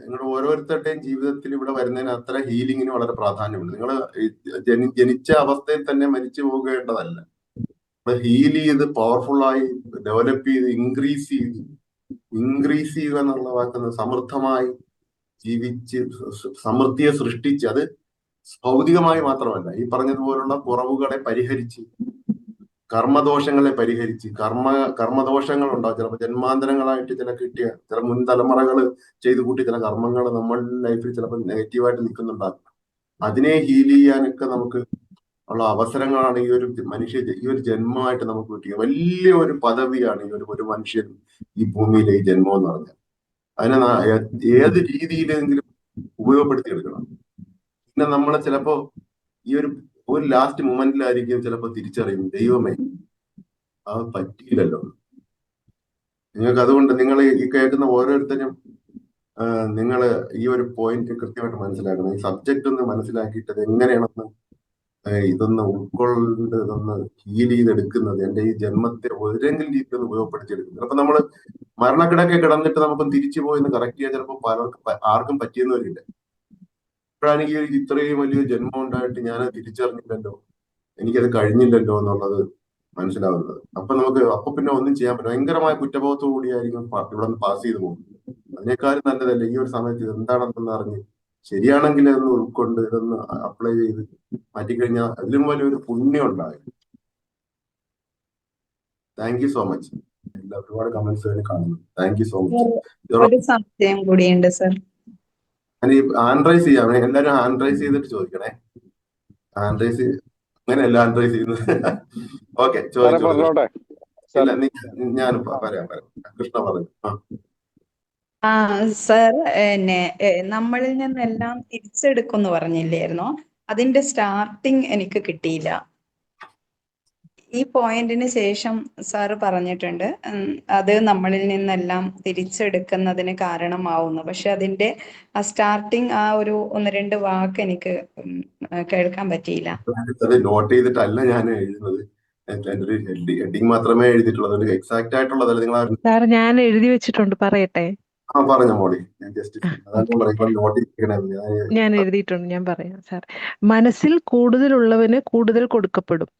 നിങ്ങളുടെ ഓരോരുത്തരുടെയും ജീവിതത്തിൽ ഇവിടെ വരുന്നതിന് അത്ര ഹീലിങ്ങിന് വളരെ പ്രാധാന്യമുണ്ട്. നിങ്ങൾ ജനിച്ച അവസ്ഥയിൽ തന്നെ മരിച്ചു പോകേണ്ടതല്ല. ഹീൽ ചെയ്ത് പവർഫുള്ളായി ഡെവലപ്പ് ചെയ്ത് ഇൻക്രീസ് ചെയ്യുക എന്നുള്ള വാക്കുന്ന സമൃദ്ധമായി ജീവിച്ച് സമൃദ്ധിയെ സൃഷ്ടിച്ച്, അത് ഭൗതികമായി മാത്രമല്ല, ഈ പറഞ്ഞതുപോലുള്ള കുറവുകളെ പരിഹരിച്ച്, കർമ്മദോഷങ്ങളെ പരിഹരിച്ച്, കർമ്മദോഷങ്ങൾ ഉണ്ടാവും. ചിലപ്പോൾ ജന്മാന്തരങ്ങളായിട്ട് ചില മുൻ തലമുറകൾ ചെയ്തു കൂട്ടി ചില കർമ്മങ്ങൾ നമ്മളുടെ ലൈഫിൽ ചിലപ്പോൾ നെഗറ്റീവായിട്ട് നിൽക്കുന്നുണ്ടാകും. അതിനെ ഹീൽ ചെയ്യാനൊക്കെ നമുക്ക് ഉള്ള അവസരങ്ങളാണ് ഈ ഒരു ജന്മമായിട്ട് നമുക്ക് കിട്ടിയ വലിയ ഒരു പദവിയാണ് ഒരു മനുഷ്യൻ ഈ ഭൂമിയിലെ ഈ ജന്മം എന്ന് പറഞ്ഞാൽ. അതിനെ ഏത് രീതിയിലെങ്കിലും ഉപയോഗപ്പെടുത്തിയെടുക്കണം. പിന്നെ നമ്മളെ ചിലപ്പോ ഈ ഒരു ലാസ്റ്റ് മൊമെന്റിലായിരിക്കും ചിലപ്പോൾ തിരിച്ചറിയും, ദൈവമേ അത് പറ്റിയില്ലല്ലോ. നിങ്ങൾക്ക് അതുകൊണ്ട് നിങ്ങൾ ഈ കേൾക്കുന്ന ഓരോരുത്തരും നിങ്ങൾ ഈ ഒരു പോയിന്റ് കൃത്യമായിട്ട് മനസ്സിലാക്കണം. ഈ സബ്ജക്റ്റ് ഒന്ന് മനസ്സിലാക്കിയിട്ട് എങ്ങനെയാണെന്ന് ഇതൊന്ന് ഉൾക്കൊണ്ട് ഇതൊന്ന് ഹീൽ ചെയ്തെടുക്കുന്നത്, എന്റെ ഈ ജന്മത്തെ ഏതെങ്കിലും രീതിയിൽ ഒന്ന് ഉപയോഗപ്പെടുത്തിയെടുക്കുന്നത്. അപ്പൊ നമ്മൾ മരണക്കിടക്കെ കിടന്നിട്ട് നമുക്ക് തിരിച്ചു പോയി കറക്റ്റ് ചെയ്യാൻ ചിലപ്പോൾ ആർക്കും പറ്റിയെന്ന് വരില്ല. ഇപ്പോഴാണെങ്കിൽ ഇത്രയും വലിയ ജന്മം ഉണ്ടായിട്ട് ഞാൻ തിരിച്ചറിഞ്ഞില്ലല്ലോ, എനിക്കത് കഴിഞ്ഞില്ലല്ലോ എന്നുള്ളത് മനസ്സിലാവുന്നത്. അപ്പൊ പിന്നെ ഒന്നും ചെയ്യാൻ പറ്റില്ല. ഭയങ്കരമായ കുറ്റബോധത്തോടു കൂടിയായിരിക്കും ഇവിടെ നിന്ന് പാസ് ചെയ്ത് പോകുന്നത്. അതിനേക്കാളും നല്ലതല്ല ഈ ഒരു സമയത്ത് ഇത് എന്താണെന്ന് അറിഞ്ഞ് ശരിയാണെങ്കിൽ ഇതൊന്ന് ഉൾക്കൊണ്ട് ഇതൊന്ന് അപ്ലൈ ചെയ്ത് മാറ്റിക്കഴിഞ്ഞാൽ അതിലും വലിയൊരു പുണ്യം ഉണ്ടാകും. Thank you so much. ഒരുപാട് കമന്റ്സ് കാണുന്നു. Thank you so much. ഒരു സംശയം കൂടിയുണ്ട് സർ. ഞാൻ ഈ ഹാൻഡ് റൈസ് ചെയ്യാം, എല്ലാവരും ഹാൻഡ് റൈസ് ചെയ്തിട്ട് ചോദിക്കണേ. ഹാൻഡ് റൈസ് അങ്ങനെയല്ല ഹാൻഡ് റൈസ് ചെയ്യുന്നത്. ഓക്കെ, ചോദിച്ചോട്ടെ. ഇല്ല, ഞാൻ പറയാം. കൃഷ്ണ പറയും. സർ, നമ്മളിൽ നിന്നെല്ലാം തിരിച്ചെടുക്കുമെന്ന് പറഞ്ഞില്ലായിരുന്നോ? അതിന്റെ സ്റ്റാർട്ടിങ് എനിക്ക് കിട്ടിയില്ല. ഈ പോയിന്റിന് ശേഷം സാറ് പറഞ്ഞിട്ടുണ്ട് അത് നമ്മളിൽ നിന്നെല്ലാം തിരിച്ചെടുക്കുന്നതിന് കാരണമാവുന്നു. പക്ഷെ അതിന്റെ സ്റ്റാർട്ടിങ് ഒരു 1-2 വാക്ക് എനിക്ക് കേൾക്കാൻ പറ്റിയില്ല. അത് നോട്ട് ചെയ്തിട്ടല്ല ഞാൻ എഴുതുന്നത്. ഹെഡിങ് മാത്രമേ എഴുതിയിട്ടുള്ളൂ. എക്സാക്ട് ആയിട്ടുള്ളതല്ല. നിങ്ങൾ സാർ ഞാൻ എഴുതി വെച്ചിട്ടുണ്ട്, പറയട്ടെ? പറഞ്ഞ മോളി. ഞാൻ ജസ്റ്റ് നോട്ട് ചെയ്തിരിക്കണേ. ഞാൻ എഴുതിയിട്ടുണ്ട്, ഞാൻ പറയാം സാർ. മനസ്സിൽ കൂടുതലുള്ളവന് കൂടുതൽ കൊടുക്കപ്പെടും.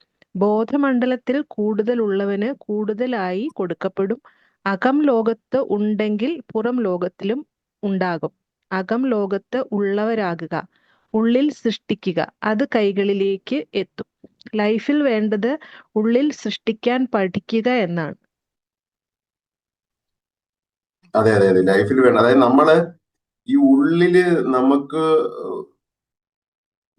ബോധമണ്ഡലത്തിൽ കൂടുതലുള്ളവന് കൂടുതലായി കൊടുക്കപ്പെടും. അകം ലോകത്ത് ഉണ്ടെങ്കിൽ പുറം ലോകത്തിലും ഉണ്ടാകും. അകം ലോകത്ത് ഉള്ളവരാകുക, ഉള്ളിൽ സൃഷ്ടിക്കുക, അത് കൈകളിലേക്ക് എത്തും. ലൈഫിൽ വേണ്ടത് ഉള്ളിൽ സൃഷ്ടിക്കാൻ പഠിക്കുക എന്നാണ്. അതെ അതെ അതെ, ലൈഫിൽ വേണം. അതായത് നമ്മള് ഈ ഉള്ളില് നമുക്ക്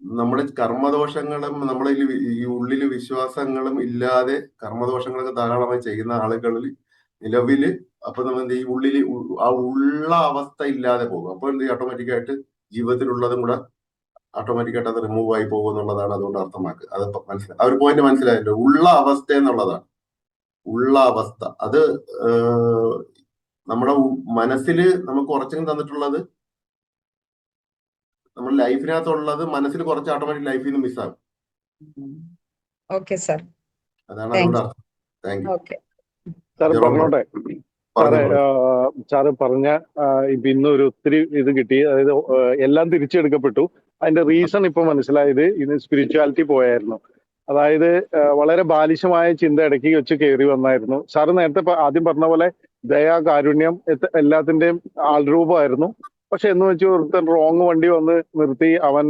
നമ്മുടെ കർമ്മദോഷങ്ങളും നമ്മളെ ഈ ഉള്ളില് വിശ്വാസങ്ങളും ഇല്ലാതെ കർമ്മദോഷങ്ങളൊക്കെ ധാരാളമായി ചെയ്യുന്ന ആളുകളിൽ നിലവില് അപ്പൊ നമ്മൾ ഈ ഉള്ളില് ആ ഉള്ള അവസ്ഥ ഇല്ലാതെ പോകും. അപ്പൊ എന്ത് ഓട്ടോമാറ്റിക്കായിട്ട് ജീവിതത്തിലുള്ളതും കൂടെ ഓട്ടോമാറ്റിക്കായിട്ട് അത് റിമൂവ് ആയി പോകും എന്നുള്ളതാണ് അതുകൊണ്ട് അർത്ഥമാക്കുക. അത് മനസ്സിലായി, ആ ഒരു പോയിന്റ് മനസ്സിലായല്ലോ. ഉള്ള അവസ്ഥ എന്നുള്ളതാണ്. ഉള്ള അവസ്ഥ അത് നമ്മുടെ മനസ്സില് നമുക്ക് കുറച്ചെങ്കിലും തന്നിട്ടുള്ളത് നമ്മുടെ ലൈഫിനകത്തുള്ളത് മനസ്സിൽ കുറച്ച് ഓട്ടോമാറ്റിക് ലൈഫിൽ നിന്ന് മിസ്സാകും. ഓക്കെ സർ, അതാണ് അതുകൊണ്ട് അർത്ഥം. Thank you. ഓക്കെ സാർ പറഞ്ഞോട്ടെ? സാറ് പറഞ്ഞ ഇപ്പൊ ഇന്നൊരു ഒത്തിരി ഇത് കിട്ടി. അതായത് എല്ലാം തിരിച്ചെടുക്കപ്പെട്ടു. അതിന്റെ റീസൺ ഇപ്പൊ മനസ്സിലായത് ഇന്ന് സ്പിരിച്വാലിറ്റി പോയായിരുന്നു. അതായത് വളരെ ബാലിശമായ ചിന്ത ഇടയ്ക്ക് വെച്ച് കയറി വന്നായിരുന്നു. സാറ് നേരത്തെ ആദ്യം പറഞ്ഞ പോലെ ദയാ, കാരുണ്യം എല്ലാത്തിന്റെയും ആൾരൂപമായിരുന്നു. പക്ഷെ എന്ന് വെച്ച് ഒരുത്തൻ റോങ് വണ്ടി വന്ന് നിർത്തി അവൻ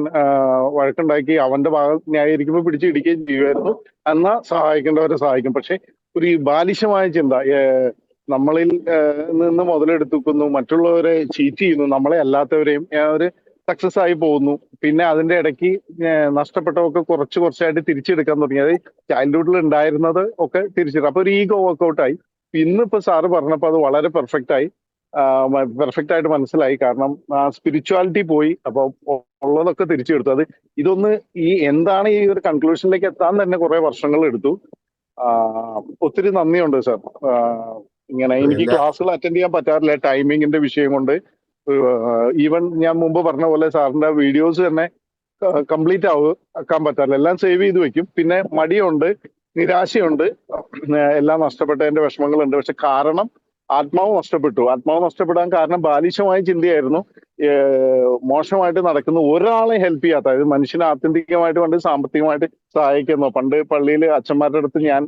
വഴക്കുണ്ടാക്കി അവന്റെ ഭാഗം ന്യായീകരിക്കുമ്പോൾ പിടിച്ചിടിക്കുകയും ചെയ്യുമായിരുന്നു. എന്നാൽ സഹായിക്കേണ്ടവരെ സഹായിക്കും. പക്ഷെ ഒരു ബാലിശമായ ചിന്ത, നമ്മളിൽ നിന്ന് മുതലെടുത്തുക്കുന്നു, മറ്റുള്ളവരെ ചീറ്റ് ചെയ്യുന്നു, നമ്മളെ അല്ലാത്തവരെയും ഒരു സക്സസ് ആയി പോകുന്നു. പിന്നെ അതിന്റെ ഇടയ്ക്ക് നഷ്ടപ്പെട്ടതൊക്കെ കുറച്ച് കുറച്ചായിട്ട് തിരിച്ചെടുക്കാൻ തുടങ്ങി. അത് ചൈൽഡ്ഹുഡിൽ ഉണ്ടായിരുന്നത് ഒക്കെ തിരിച്ചെടുക്കും. അപ്പൊ ഒരു ഈഗോ വർക്കൗട്ടായി. ഇന്നിപ്പോ സാറ് പറഞ്ഞപ്പോ അത് വളരെ പെർഫെക്റ്റ് ആയിട്ട് മനസ്സിലായി. കാരണം സ്പിരിച്വാലിറ്റി പോയി, അപ്പൊ ഉള്ളതൊക്കെ തിരിച്ചെടുത്തു. ഇതൊന്ന് എന്താണ് ഈ ഒരു കൺക്ലൂഷനിലേക്ക് എത്താൻ തന്നെ കുറെ വർഷങ്ങൾ എടുത്തു. ഒത്തിരി നന്ദിയുണ്ട് സാർ. ഇങ്ങനെ എനിക്ക് ക്ലാസ്സുകൾ അറ്റൻഡ് ചെയ്യാൻ പറ്റാറില്ല ടൈമിങ്ങിന്റെ വിഷയം കൊണ്ട്. ഈവൻ ഞാൻ മുമ്പ് പറഞ്ഞ പോലെ സാറിന്റെ വീഡിയോസ് തന്നെ കംപ്ലീറ്റ് ആക്കാൻ പറ്റാറില്ല. എല്ലാം സേവ് ചെയ്ത് വെക്കും. പിന്നെ മടിയുണ്ട്, നിരാശയുണ്ട്, എല്ലാം നഷ്ടപ്പെട്ടതിന്റെ വിഷമങ്ങളുണ്ട്. പക്ഷെ കാരണം ആത്മാവ് നഷ്ടപ്പെട്ടു. ആത്മാവ് നഷ്ടപ്പെടാൻ കാരണം ബാലിശമായ ചിന്തയായിരുന്നു. മോശമായിട്ട് നടക്കുന്ന ഒരാളെ ഹെൽപ്പ് ചെയ്യാത്ത, അതായത് മനുഷ്യനെ ആത്യന്തികമായിട്ട് പണ്ട് സാമ്പത്തികമായിട്ട് സഹായിക്കുന്നു. പണ്ട് പള്ളിയിൽ അച്ഛന്മാരുടെ അടുത്ത്, ഞാൻ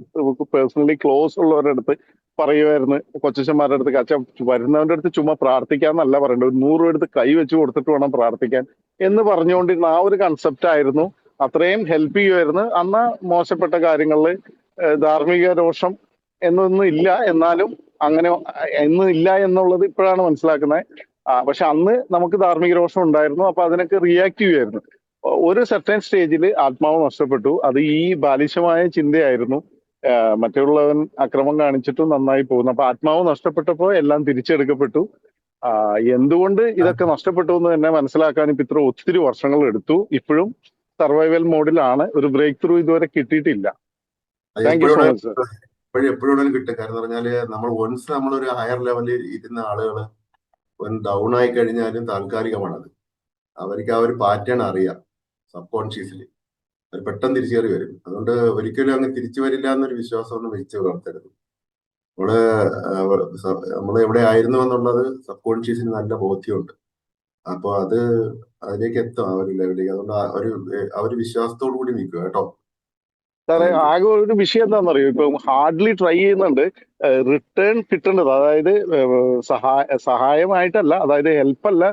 പേഴ്സണലി ക്ലോസ് ഉള്ളവരുടെ അടുത്ത് പറയുമായിരുന്നു, കൊച്ചന്മാരുടെ അടുത്ത്, അച്ഛൻ വരുന്നവന്റെ അടുത്ത് ചുമ്മാ പ്രാർത്ഥിക്കാന്നല്ല പറയേണ്ടത്, ഒരു 100 രൂപ എടുത്ത് കൈ വെച്ച് കൊടുത്തിട്ട് വേണം പ്രാർത്ഥിക്കാൻ എന്ന് പറഞ്ഞുകൊണ്ടിരുന്ന ആ ഒരു കൺസെപ്റ്റ് ആയിരുന്നു. അത്രയും ഹെൽപ്പ് ചെയ്യുമായിരുന്നു. അന്ന് മോശപ്പെട്ട കാര്യങ്ങളിൽ ധാർമ്മിക രോഷം എന്നൊന്നും ഇല്ല. എന്നാലും അങ്ങനെ ഒന്നും ഇല്ല എന്നുള്ളത് ഇപ്പോഴാണ് മനസ്സിലാക്കുന്നത്. പക്ഷെ അന്ന് നമുക്ക് ധാർമ്മിക രോഷം ഉണ്ടായിരുന്നു. അപ്പൊ അതിനൊക്കെ റിയാക്ട് ചെയ്യുമായിരുന്നു. ഒരു സെർട്ടൻ സ്റ്റേജിൽ ആത്മാവ് നഷ്ടപ്പെട്ടു. അത് ഈ ബാലിശമായ ചിന്തയായിരുന്നു. മറ്റുള്ളവൻ അക്രമം കാണിച്ചിട്ടും നന്നായി പോകുന്നു. അപ്പൊ ആത്മാവ് നഷ്ടപ്പെട്ടപ്പോ എല്ലാം തിരിച്ചെടുക്കപ്പെട്ടു. എന്തുകൊണ്ട് ഇതൊക്കെ നഷ്ടപ്പെട്ടു എന്ന് തന്നെ മനസ്സിലാക്കാൻ ഇപ്പൊ ഇത്ര ഒത്തിരി വർഷങ്ങൾ എടുത്തു. ഇപ്പോഴും സർവൈവൽ മോഡിലാണ്. ഒരു ബ്രേക്ക് ത്രൂ ഇതുവരെ കിട്ടിയിട്ടില്ല. Thank you so much sir. എപ്പോഴും കിട്ടും. കാരണം പറഞ്ഞാല് നമ്മളൊരു ഹയർ ലെവലിൽ ഇരുന്ന ആളുകൾ ഡൗൺ ആയി കഴിഞ്ഞാലും താൽക്കാലികമാണത്. അവർക്ക് ആ ഒരു പാറ്റേൺ അറിയാം സബ് കോൺഷ്യസ്ലി. അത് പെട്ടെന്ന് തിരിച്ചേറി വരും. അതുകൊണ്ട് ഒരിക്കലും അങ്ങ് തിരിച്ചു വരില്ല എന്നൊരു വിശ്വാസമൊന്നും വെച്ച് വളർത്തരുത്. നമ്മൾ എവിടെ ആയിരുന്നു എന്നുള്ളത് സബ് കോൺഷ്യസിന് നല്ല ബോധ്യമുണ്ട്. അപ്പൊ അതിലേക്ക് എത്തും, ആ ഒരു ലെവലിലേക്ക്. അതുകൊണ്ട് ആ ഒരു വിശ്വാസത്തോടു കൂടി നിൽക്കുക കേട്ടോ. സാറേ, ആകെ ഒരു വിഷയം എന്താണെന്നറിയോ, ഇപ്പൊ ഹാർഡ്ലി ട്രൈ ചെയ്യുന്നുണ്ട്. റിട്ടേൺ കിട്ടേണ്ടത്, അതായത് സഹായമായിട്ടല്ല, അതായത് ഹെൽപ്പല്ല,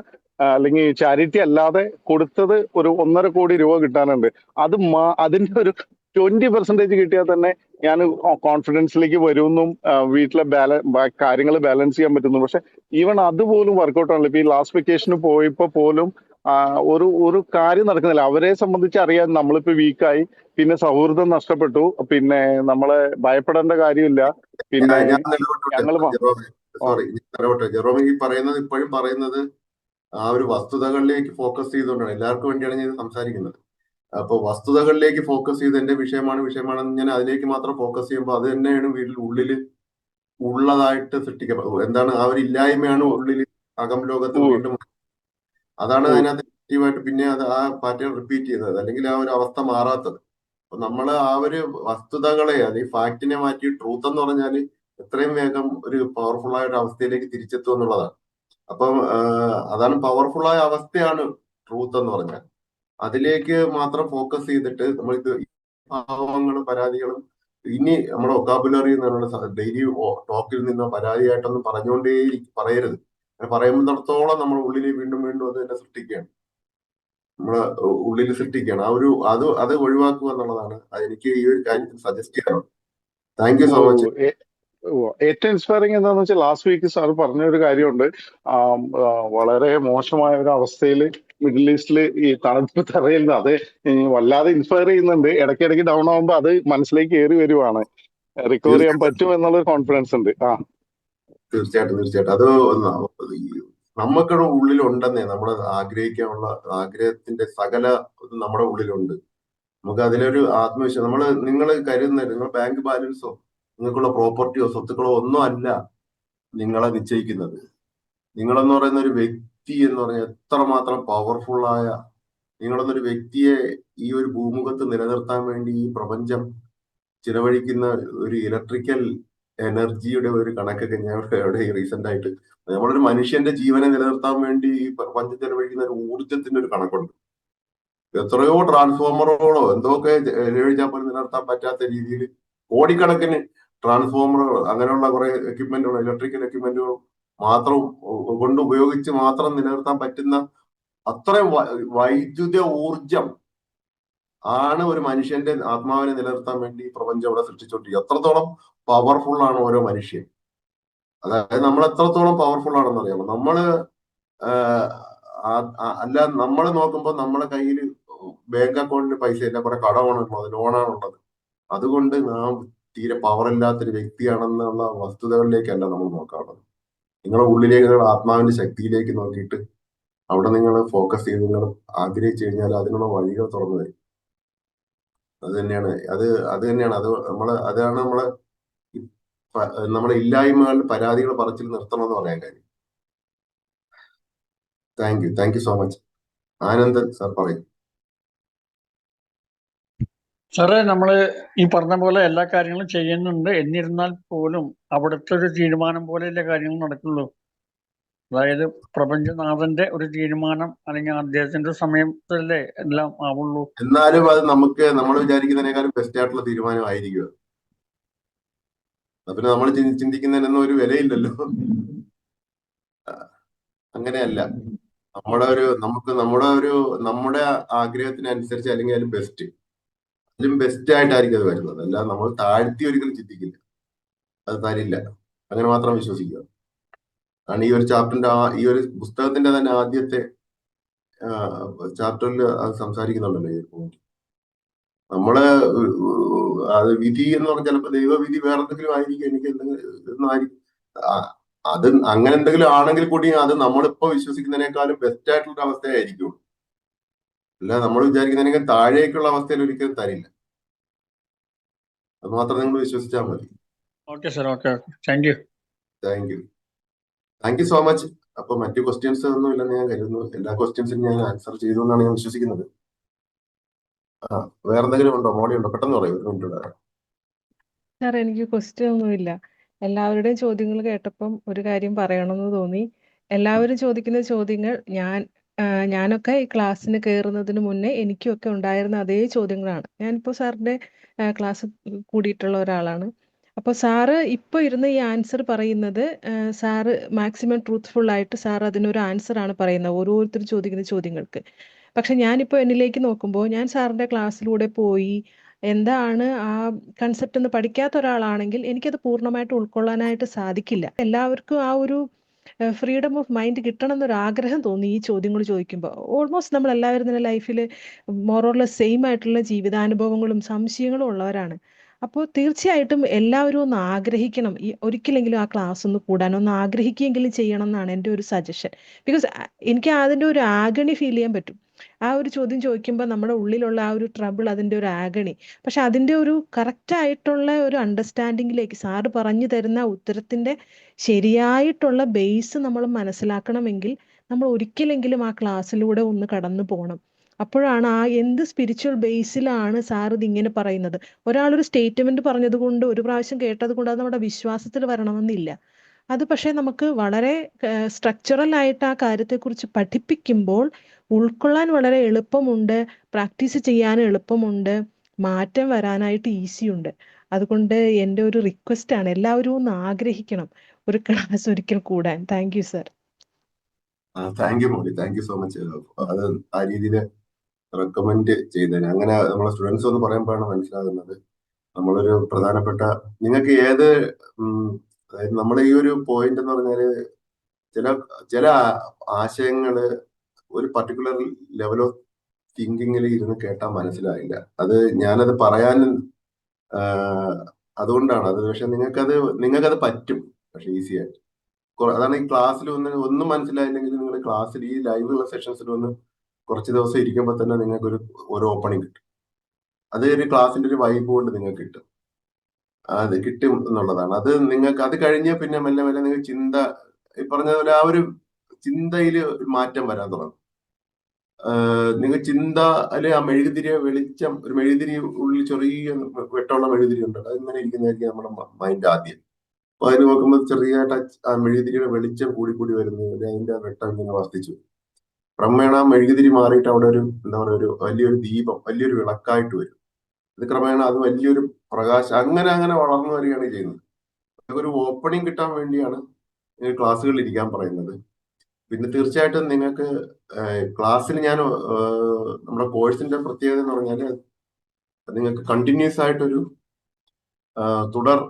അല്ലെങ്കിൽ ചാരിറ്റി അല്ലാതെ കൊടുത്തത് ഒരു 1.5 കോടി രൂപ കിട്ടാനുണ്ട്. അതിന്റെ ഒരു 20% കിട്ടിയാൽ തന്നെ ഞാൻ കോൺഫിഡൻസിലേക്ക് വരുമെന്നും വീട്ടിലെ കാര്യങ്ങൾ ബാലൻസ് ചെയ്യാൻ പറ്റുന്നു. പക്ഷെ ഈവൻ അതുപോലും വർക്കൗട്ട് ആണല്ലോ. ഇപ്പൊ ഈ ലാസ്റ്റ് വെക്കേഷന് പോയപ്പോ പോലും ഒരു കാര്യം നടക്കുന്നില്ല. അവരെ സംബന്ധിച്ച് അറിയാൻ നമ്മളിപ്പോ വീക്കായി, പിന്നെ സൗഹൃദം നഷ്ടപ്പെട്ടു, പിന്നെ നമ്മളെ ഭയപ്പെടേണ്ട കാര്യമില്ല. പിന്നെ ജെറോമി ഇപ്പോഴും പറയുന്നത് ആ ഒരു വസ്തുതകളിലേക്ക് ഫോക്കസ് ചെയ്തുകൊണ്ടാണ്. എല്ലാവർക്കും വേണ്ടിയാണ് ഞാൻ സംസാരിക്കുന്നത്. അപ്പൊ വസ്തുതകളിലേക്ക് ഫോക്കസ് ചെയ്ത് എന്റെ വിഷയമാണെന്ന് ഞാൻ അതിലേക്ക് മാത്രം ഫോക്കസ് ചെയ്യുമ്പോൾ അത് തന്നെയാണ് വീട്ടിൽ ഉള്ളില് ഉള്ളതായിട്ട് സൃഷ്ടിക്കപ്പെടുന്നത്. എന്താണ് ആ ഒരു ഇല്ലായ്മയാണ് ഉള്ളിൽ അകം ലോകത്ത് വീണ്ടും. അതാണ് അതിനകത്ത് ആക്റ്റീവായിട്ട് പിന്നെ ആ പാറ്റേൺ റിപ്പീറ്റ് ചെയ്യുന്നത്, അല്ലെങ്കിൽ ആ ഒരു അവസ്ഥ മാറാത്തത്. അപ്പൊ നമ്മൾ ആ ഒരു വസ്തുതകളെ, അല്ലെങ്കിൽ ഫാക്റ്റിനെ മാറ്റി ട്രൂത്ത് എന്ന് പറഞ്ഞാൽ എത്രയും വേഗം ഒരു പവർഫുൾ ആയ ഒരു അവസ്ഥയിലേക്ക് തിരിച്ചെത്തും എന്നുള്ളതാണ്. അപ്പം അതാണ് പവർഫുൾ ആയ അവസ്ഥയാണ് ട്രൂത്ത് എന്ന് പറഞ്ഞാൽ. അതിലേക്ക് മാത്രം ഫോക്കസ് ചെയ്തിട്ട് നമ്മൾ ഭാവങ്ങളും പരാതികളും ഇനി നമ്മുടെ വൊക്കാബുലറി എന്നുള്ള ഡെയിലി ടോക്കിൽ നിന്നോ പരാതിയായിട്ടൊന്നും പറയരുത്. പറയുന്നിടത്തോളം നമ്മൾ ഉള്ളിൽ വീണ്ടും അത് തന്നെ സൃഷ്ടിക്കുകയാണ്. നമ്മളെ ഉള്ളിൽ സൃഷ്ടിക്കുകയാണ്. അത് ഒഴിവാക്കുക എന്നുള്ളതാണ് എനിക്ക് ഈ ഒരു കാര്യത്തിൽ സജസ്റ്റ് ചെയ്യാറുള്ളത്. Thank you so much. ഏറ്റവും ഇൻസ്പയറിംഗ് എന്താണെന്ന് വെച്ചാൽ ലാസ്റ്റ് വീക്ക് സാർ പറഞ്ഞ ഒരു കാര്യമുണ്ട്. വളരെ മോശമായ ഒരു അവസ്ഥയിൽ മിഡിൽ ഈസ്റ്റിൽ ഈ തണുപ്പ് തറയിൽ അത് വല്ലാതെ ഇൻസ്പയർ ചെയ്യുന്നുണ്ട്. ഇടയ്ക്കിടയ്ക്ക് ഡൗൺ ആവുമ്പോൾ അത് മനസ്സിലേക്ക് കയറി വരുവാണ്. റിക്കവർ ചെയ്യാൻ പറ്റും എന്നുള്ളൊരു കോൺഫിഡൻസ് ഉണ്ട്. തീർച്ചയായിട്ടും അത് നമുക്കുടെ ഉള്ളിലുണ്ടെന്നേ. നമ്മൾ ആഗ്രഹിക്കാനുള്ള ആഗ്രഹത്തിന്റെ സകല നമ്മുടെ ഉള്ളിലുണ്ട്. നമുക്ക് അതിലൊരു ആത്മവിശ്വാസം. നിങ്ങൾ കരുതുന്നത് നിങ്ങൾ ബാങ്ക് ബാലൻസോ നിങ്ങൾക്കുള്ള പ്രോപ്പർട്ടിയോ സ്വത്തുക്കളോ ഒന്നും അല്ല നിങ്ങളെ നിശ്ചയിക്കുന്നത്. നിങ്ങളെന്ന് പറയുന്ന ഒരു വ്യക്തി എന്ന് പറഞ്ഞാൽ എത്രമാത്രം പവർഫുള്ളായ നിങ്ങളെന്നൊരു വ്യക്തിയെ ഈ ഒരു ഭൂമുഖത്ത് നിലനിർത്താൻ വേണ്ടി ഈ പ്രപഞ്ചം ചിലവഴിക്കുന്ന ഒരു ഇലക്ട്രിക്കൽ എനർജിയുടെ ഒരു കണക്കൊക്കെ ഞാൻ എവിടെ റീസെന്റ് ആയിട്ട്, നമ്മളൊരു മനുഷ്യന്റെ ജീവനെ നിലനിർത്താൻ വേണ്ടി ഈ പ്രപഞ്ചം ചിലവഴിക്കുന്ന ഒരു ഊർജത്തിന്റെ ഒരു കണക്കുണ്ട്. എത്രയോ ട്രാൻസ്ഫോമറുകളോ എന്തൊക്കെ ചെലവഴിച്ചാൽ പോലും നിലനിർത്താൻ പറ്റാത്ത രീതിയിൽ കോടിക്കണക്കിന് ട്രാൻസ്ഫോമറുകൾ, അങ്ങനെയുള്ള കുറെ എക്യുപ്മെന്റുകൾ, ഇലക്ട്രിക്കൽ എക്യുപ്മെന്റുകൾ മാത്രം കൊണ്ട് ഉപയോഗിച്ച് മാത്രം നിലനിർത്താൻ പറ്റുന്ന അത്രയും വൈദ്യുത ഊർജം ആണ് ഒരു മനുഷ്യന്റെ ആത്മാവിനെ നിലനിർത്താൻ വേണ്ടി പ്രപഞ്ചം അവിടെ സൃഷ്ടിച്ചോണ്ടിരിക്കുക. അത്രത്തോളം പവർഫുൾ ആണ് ഓരോ മനുഷ്യൻ. അതായത് നമ്മൾ എത്രത്തോളം പവർഫുൾ ആണെന്ന് അറിയാമോ? നമ്മള് അല്ല, നമ്മൾ നോക്കുമ്പോൾ നമ്മളെ കയ്യിൽ ബാങ്ക് അക്കൗണ്ടിൽ പൈസ ഇല്ല, കുറെ കടമാണുള്ളത്, ലോണാണുള്ളത്. അതുകൊണ്ട് നാം തീരെ പവർ ഇല്ലാത്തൊരു വ്യക്തിയാണെന്നുള്ള വസ്തുതകളിലേക്കല്ല നമ്മൾ നോക്കാറുള്ളത്. നിങ്ങളുടെ ഉള്ളിലേക്ക്, നിങ്ങളുടെ ആത്മാവിന്റെ ശക്തിയിലേക്ക് നോക്കിയിട്ട് അവിടെ നിങ്ങൾ ഫോക്കസ് ചെയ്ത് നിങ്ങൾ ആഗ്രഹിച്ചു കഴിഞ്ഞാൽ അതിനുള്ള വഴികൾ തുറന്നു വരും. അത് തന്നെയാണ് അതാണ് നമ്മളെ ഇല്ലായ്മകളുടെ പരാതികൾ പറച്ചിൽ നിർത്തണം എന്ന് പറയാൻ കാര്യം. Thank you so much. Anandan sir പറയും. സാറേ, നമ്മള് ഈ പറഞ്ഞ പോലെ എല്ലാ കാര്യങ്ങളും ചെയ്യുന്നുണ്ട്. എന്നിരുന്നാൽ പോലും അവിടുത്തെ ഒരു തീരുമാനം പോലെയല്ലേ കാര്യങ്ങൾ നടക്കുള്ളൂ. അതായത് പ്രപഞ്ചനാഥന്റെ ഒരു തീരുമാനം അല്ലെങ്കിൽ അദ്ദേഹത്തിന്റെ സമയത്തല്ലേ എല്ലാം ആവുള്ളൂ. എന്നാലും അത് നമ്മൾ വിചാരിക്കുന്നതിനേക്കാളും ബെസ്റ്റ് ആയിട്ടുള്ള തീരുമാനമായിരിക്കും. പിന്നെ നമ്മൾ ചിന്തിക്കുന്നതിനൊന്നും ഒരു വിലയില്ലല്ലോ. അങ്ങനെയല്ല. നമ്മുടെ ആഗ്രഹത്തിനനുസരിച്ച് അല്ലെങ്കിൽ അതിലും ബെസ്റ്റ് ആയിട്ടായിരിക്കും അത് വരുന്നത്. അല്ല, നമ്മൾ താഴ്ത്തി ഒരിക്കലും ചിന്തിക്കില്ല. അത് തരില്ല. അങ്ങനെ മാത്രം വിശ്വസിക്കുക. കാരണം ഈ ഒരു ചാപ്റ്ററിന്റെ ഈ ഒരു പുസ്തകത്തിന്റെ തന്നെ ആദ്യത്തെ ചാപ്റ്ററിൽ അത് സംസാരിക്കുന്നുണ്ടല്ലോ ഈ പോയിന്റ്. നമ്മള് അത് വിധി എന്ന് പറഞ്ഞാൽ ചിലപ്പോൾ ദൈവവിധി വേറെ എന്തെങ്കിലും ആയിരിക്കും, എനിക്ക് എന്തെങ്കിലും ആയിരിക്കും. അത് അങ്ങനെ എന്തെങ്കിലും ആണെങ്കിൽ കൂടി അത് നമ്മളിപ്പോ വിശ്വസിക്കുന്നതിനേക്കാളും ബെസ്റ്റ് ആയിട്ടുള്ള അവസ്ഥയായിരിക്കും. അല്ല, നമ്മൾ വിചാരിക്കുന്നതിനേക്കാൾ താഴേക്കുള്ള അവസ്ഥയിൽ ഒരിക്കലും തരില്ല. അത് മാത്രം നിങ്ങൾ വിശ്വസിച്ചാൽ മതി. Okay sir, okay. Thank you. Thank you so much. അപ്പൊ മറ്റു ക്വസ്റ്റ്യൻസ് ഒന്നും ഇല്ലെന്ന് ഞാൻ കരുതുന്നു. എല്ലാ ക്വസ്റ്റ്യൻസിനും ഞാൻ ആൻസർ ചെയ്തു എന്നാണ് ഞാൻ വിശ്വസിക്കുന്നത്. വേറെ എന്തെങ്കിലും ഉണ്ടോ? മോഡി ഉണ്ടോ? പെട്ടെന്ന് പറയും, 1 മിനിറ്റ്. സാർ, എനിക്ക് ക്വസ്റ്റ്യൻ ഒന്നുമില്ല. എല്ലാവരുടെയും ചോദ്യങ്ങൾ കേട്ടപ്പം ഒരു കാര്യം പറയണമെന്ന് തോന്നി. എല്ലാവരും ചോദിക്കുന്ന ചോദ്യങ്ങൾ ഞാനൊക്കെ ഈ ക്ലാസ്സിന് കയറുന്നതിന് മുന്നേ എനിക്കൊക്കെ ഉണ്ടായിരുന്ന അതേ ചോദ്യങ്ങളാണ്. ഞാനിപ്പോൾ സാറിന്റെ ക്ലാസ് കൂടിയിട്ടുള്ള ഒരാളാണ്. അപ്പോൾ സാറ് ഇപ്പോൾ ഇരുന്ന് ഈ ആൻസർ പറയുന്നത്, സാറ് മാക്സിമം ട്രൂത്ത്ഫുൾ ആയിട്ട് സാർ അതിനൊരു ആൻസർ ആണ് പറയുന്നത് ഓരോരുത്തർ ചോദിക്കുന്ന ചോദ്യങ്ങൾക്ക്. പക്ഷെ ഞാനിപ്പോൾ എന്നിലേക്ക് നോക്കുമ്പോൾ, ഞാൻ സാറിന്റെ ക്ലാസ്സിലൂടെ പോയി എന്താണ് ആ കൺസെപ്റ്റ് എന്ന് പഠിക്കാത്ത ഒരാളാണെങ്കിൽ എനിക്കത് പൂർണ്ണമായിട്ട് ഉൾക്കൊള്ളാനായിട്ട് സാധിക്കില്ല. എല്ലാവർക്കും ആ ഒരു ഫ്രീഡം ഓഫ് മൈൻഡ് കിട്ടണം എന്നൊരു ആഗ്രഹം തോന്നി ഈ ചോദ്യങ്ങൾ ചോദിക്കുമ്പോൾ. ഓൾമോസ്റ്റ് നമ്മൾ എല്ലാവരും തന്നെ ലൈഫിൽ മോറോർലെസ് സെയിം ആയിട്ടുള്ള ജീവിതാനുഭവങ്ങളും സംശയങ്ങളും ഉള്ളവരാണ്. അപ്പോൾ തീർച്ചയായിട്ടും എല്ലാവരും ഒന്ന് ആഗ്രഹിക്കണം, ഈ ഒരിക്കലെങ്കിലും ആ ക്ലാസ് ഒന്ന് കൂടാൻ ഒന്ന് ആഗ്രഹിക്കുകയെങ്കിലും ചെയ്യണം എന്നാണ് എൻ്റെ ഒരു സജഷൻ. ബിക്കോസ് എനിക്ക് അതിൻ്റെ ഒരു ആഗണി ഫീൽ ചെയ്യാൻ പറ്റും. ആ ഒരു ചോദ്യം ചോദിക്കുമ്പോൾ നമ്മുടെ ഉള്ളിലുള്ള ആ ഒരു ട്രബിൾ, അതിൻ്റെ ഒരു ആഗണി. പക്ഷെ അതിൻ്റെ ഒരു കറക്റ്റ് ആയിട്ടുള്ള ഒരു അണ്ടർസ്റ്റാൻഡിങ്ങിലേക്ക് സാറ് പറഞ്ഞു തരുന്ന ഉത്തരത്തിൻ്റെ ശരിയായിട്ടുള്ള ബേസ് നമ്മൾ മനസ്സിലാക്കണമെങ്കിൽ നമ്മൾ ഒരിക്കലെങ്കിലും ആ ക്ലാസ്സിലൂടെ ഒന്ന് കടന്നു പോകണം. അപ്പോഴാണ് ആ എന്ത് സ്പിരിച്വൽ ബേസിലാണ് സാർ ഇതിങ്ങനെ പറയുന്നത്. ഒരാളൊരു സ്റ്റേറ്റ്മെന്റ് പറഞ്ഞത് കൊണ്ട്, ഒരു പ്രാവശ്യം കേട്ടത് കൊണ്ട് അത് നമ്മുടെ വിശ്വാസത്തിൽ വരണമെന്നില്ല. അത് പക്ഷേ നമുക്ക് വളരെ സ്ട്രക്ചറൽ ആയിട്ട് ആ കാര്യത്തെക്കുറിച്ച് പഠിപ്പിക്കുമ്പോൾ ഉൾക്കൊള്ളാൻ വളരെ എളുപ്പമുണ്ട്, പ്രാക്ടീസ് ചെയ്യാൻ എളുപ്പമുണ്ട്, മാറ്റം വരാനായിട്ട് ഈസിയുണ്ട്. അതുകൊണ്ട് എൻ്റെ ഒരു റിക്വസ്റ്റ് ആണ്, എല്ലാവരും ഒന്ന് ആഗ്രഹിക്കണം ഒരു ക്ലാസ് ഒരിക്കൽ കൂടാൻ. Thank you sir. Thank you Modi, thank you so much. അത് ആ രീതിയിൽ റെക്കമെൻഡ് ചെയ്തതിന്. അങ്ങനെ നമ്മളെ സ്റ്റുഡൻസ് ഒന്ന് പറയുമ്പോഴാണ് മനസ്സിലാകുന്നത് നമ്മളൊരു പ്രധാനപ്പെട്ട, നിങ്ങൾക്ക് അതായത് നമ്മുടെ ഈ ഒരു പോയിന്റ് എന്ന് പറഞ്ഞാല് ചില ആശയങ്ങള് ഒരു പർട്ടിക്കുലർ ലെവൽ ഓഫ് തിങ്കിങ്ങിൽ ഇരുന്ന് കേട്ടാൽ മനസ്സിലായില്ല. അത് ഞാനത് പറയാൻ അതുകൊണ്ടാണ് അത്. പക്ഷെ നിങ്ങൾക്കത് പറ്റും, പക്ഷെ ഈസി ആയിട്ട്. അതാണ് ഈ ക്ലാസ്സിൽ ഒന്നും മനസ്സിലായില്ലെങ്കിൽ നിങ്ങൾ ക്ലാസ്സിൽ ഈ ലൈവുള്ള സെഷൻസിൽ ഒന്ന് കുറച്ച് ദിവസം ഇരിക്കുമ്പോൾ തന്നെ നിങ്ങൾക്ക് ഒരു ഓപ്പണിംഗ് കിട്ടും. അത് ഒരു ക്ലാസ്സിന്റെ ഒരു വൈബ് കൊണ്ട് നിങ്ങൾക്ക് കിട്ടും. അത് കിട്ടും എന്നുള്ളതാണ്. അത് നിങ്ങൾക്ക് അത് കഴിഞ്ഞ് പിന്നെ മെല്ലെ മെല്ലെ നിങ്ങൾ ഈ പറഞ്ഞ പോലെ ആ ഒരു ചിന്തയിൽ മാറ്റം വരാൻ തുടങ്ങും. നിങ്ങൾ ചിന്ത അല്ലെ ആ മെഴുകുതിരിയെ വെളിച്ചം, ഒരു മെഴുകുതിരി ഉള്ളിൽ ചെറിയ വെട്ടമുള്ള മെഴുകുതിരി ഉണ്ട്, അതിങ്ങനെ ഇരിക്കുന്നതായിരിക്കും നമ്മുടെ മൈൻഡ് ആദ്യം. അപ്പൊ അതിന് നോക്കുമ്പോൾ ചെറിയ ആ മെഴുകുതിരിയുടെ വെളിച്ചം കൂടി വരുന്നു, അതിന്റെ വെട്ടം ഇങ്ങനെ വർദ്ധിച്ചു. ക്രമേണ ആ മെഴുകുതിരി മാറിയിട്ട് അവിടെ എന്താ പറയുക, ഒരു വലിയൊരു ദീപം, വലിയൊരു വിളക്കായിട്ട് വരും. അത് ക്രമേണ അത് വലിയൊരു പ്രകാശം, അങ്ങനെ വളർന്നു വരികയാണ് ചെയ്യുന്നത്. ഒരു ഓപ്പണിംഗ് കിട്ടാൻ വേണ്ടിയാണ് ക്ലാസ്സുകളിൽ ഇരിക്കാൻ പറയുന്നത്. പിന്നെ തീർച്ചയായിട്ടും നിങ്ങൾക്ക് ക്ലാസ്സിൽ നമ്മുടെ കോഴ്സിന്റെ പ്രത്യേകത എന്ന് പറഞ്ഞാൽ നിങ്ങൾക്ക് കണ്ടിന്യൂസ് ആയിട്ടൊരു തുടർ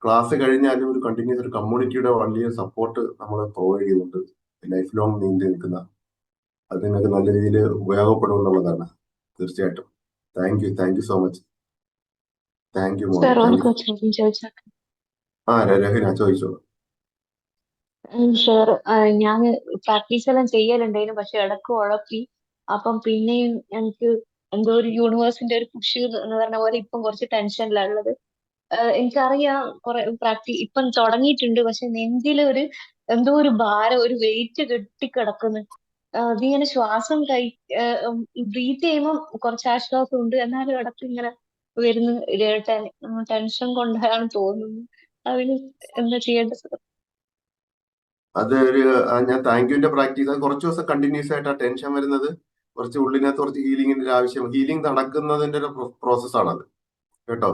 ക്ലാസ് കഴിഞ്ഞാലും ഒരു കണ്ടിന്യൂസ് ഒരു കമ്മ്യൂണിറ്റിയുടെ വലിയ സപ്പോർട്ട് നമ്മൾ പ്രൊവൈഡ് ചെയ്യുന്നുണ്ട്. ലൈഫ് ലോങ് നീണ്ടു നിൽക്കുന്ന, അത് നിങ്ങൾക്ക് നല്ല രീതിയിൽ ഉപയോഗപ്പെടും എന്നുള്ളതാണ്. തീർച്ചയായിട്ടും. Thank you so much. Thank you മോനെ. സാർ ഒരു താങ്ക് യു. ചോദ്യം ചോദിച്ചാൽ രഹന ചോദിച്ചോളൂ. സാർ ഞാൻ പ്രാക്ടീസ് എല്ലാം ചെയ്യലുണ്ടായിരുന്നു, പക്ഷെ ഇടക്ക് ഉഴപ്പി. അപ്പം പിന്നെയും എനിക്ക് എന്തോ ഒരു യൂണിവേഴ്സിന്റെ ഒരു പുഷ് എന്ന് പറഞ്ഞ പോലെ ഇപ്പം കുറച്ച് ടെൻഷനിലുള്ളത്. എനിക്കറിയാം കുറെ ഇപ്പം തുടങ്ങിയിട്ടുണ്ട്, പക്ഷെ നെഞ്ചിൽ എന്തോ ഒരു ഭാരം, ഒരു വെയിറ്റ് കെട്ടിക്കിടക്കുന്നു. അതിങ്ങനെ ശ്വാസം ബ്രീത്ത് ചെയ്യുമ്പോൾ കുറച്ച് ആശ്വാസം ഉണ്ട്, എന്നാലും ഇടയ്ക്ക് ഇങ്ങനെ വരുന്ന ടെൻഷൻ കൊണ്ടാണ് തോന്നുന്നത്. അതിന് എന്താ ചെയ്യേണ്ടത് സാർ? അത് ഞാൻ താങ്ക് യുവിന്റെ പ്രാക്ടീസ് കുറച്ച് ദിവസം കണ്ടിന്യൂസ് ആയിട്ട് ആ ടെൻഷൻ വരുന്നത് കുറച്ച് ഉള്ളിനകത്ത് കുറച്ച് ഹീലിംഗിന്റെ ആവശ്യം, ഹീലിംഗ് നടക്കുന്നതിന്റെ ഒരു പ്രോസസ്സാണത് കേട്ടോ.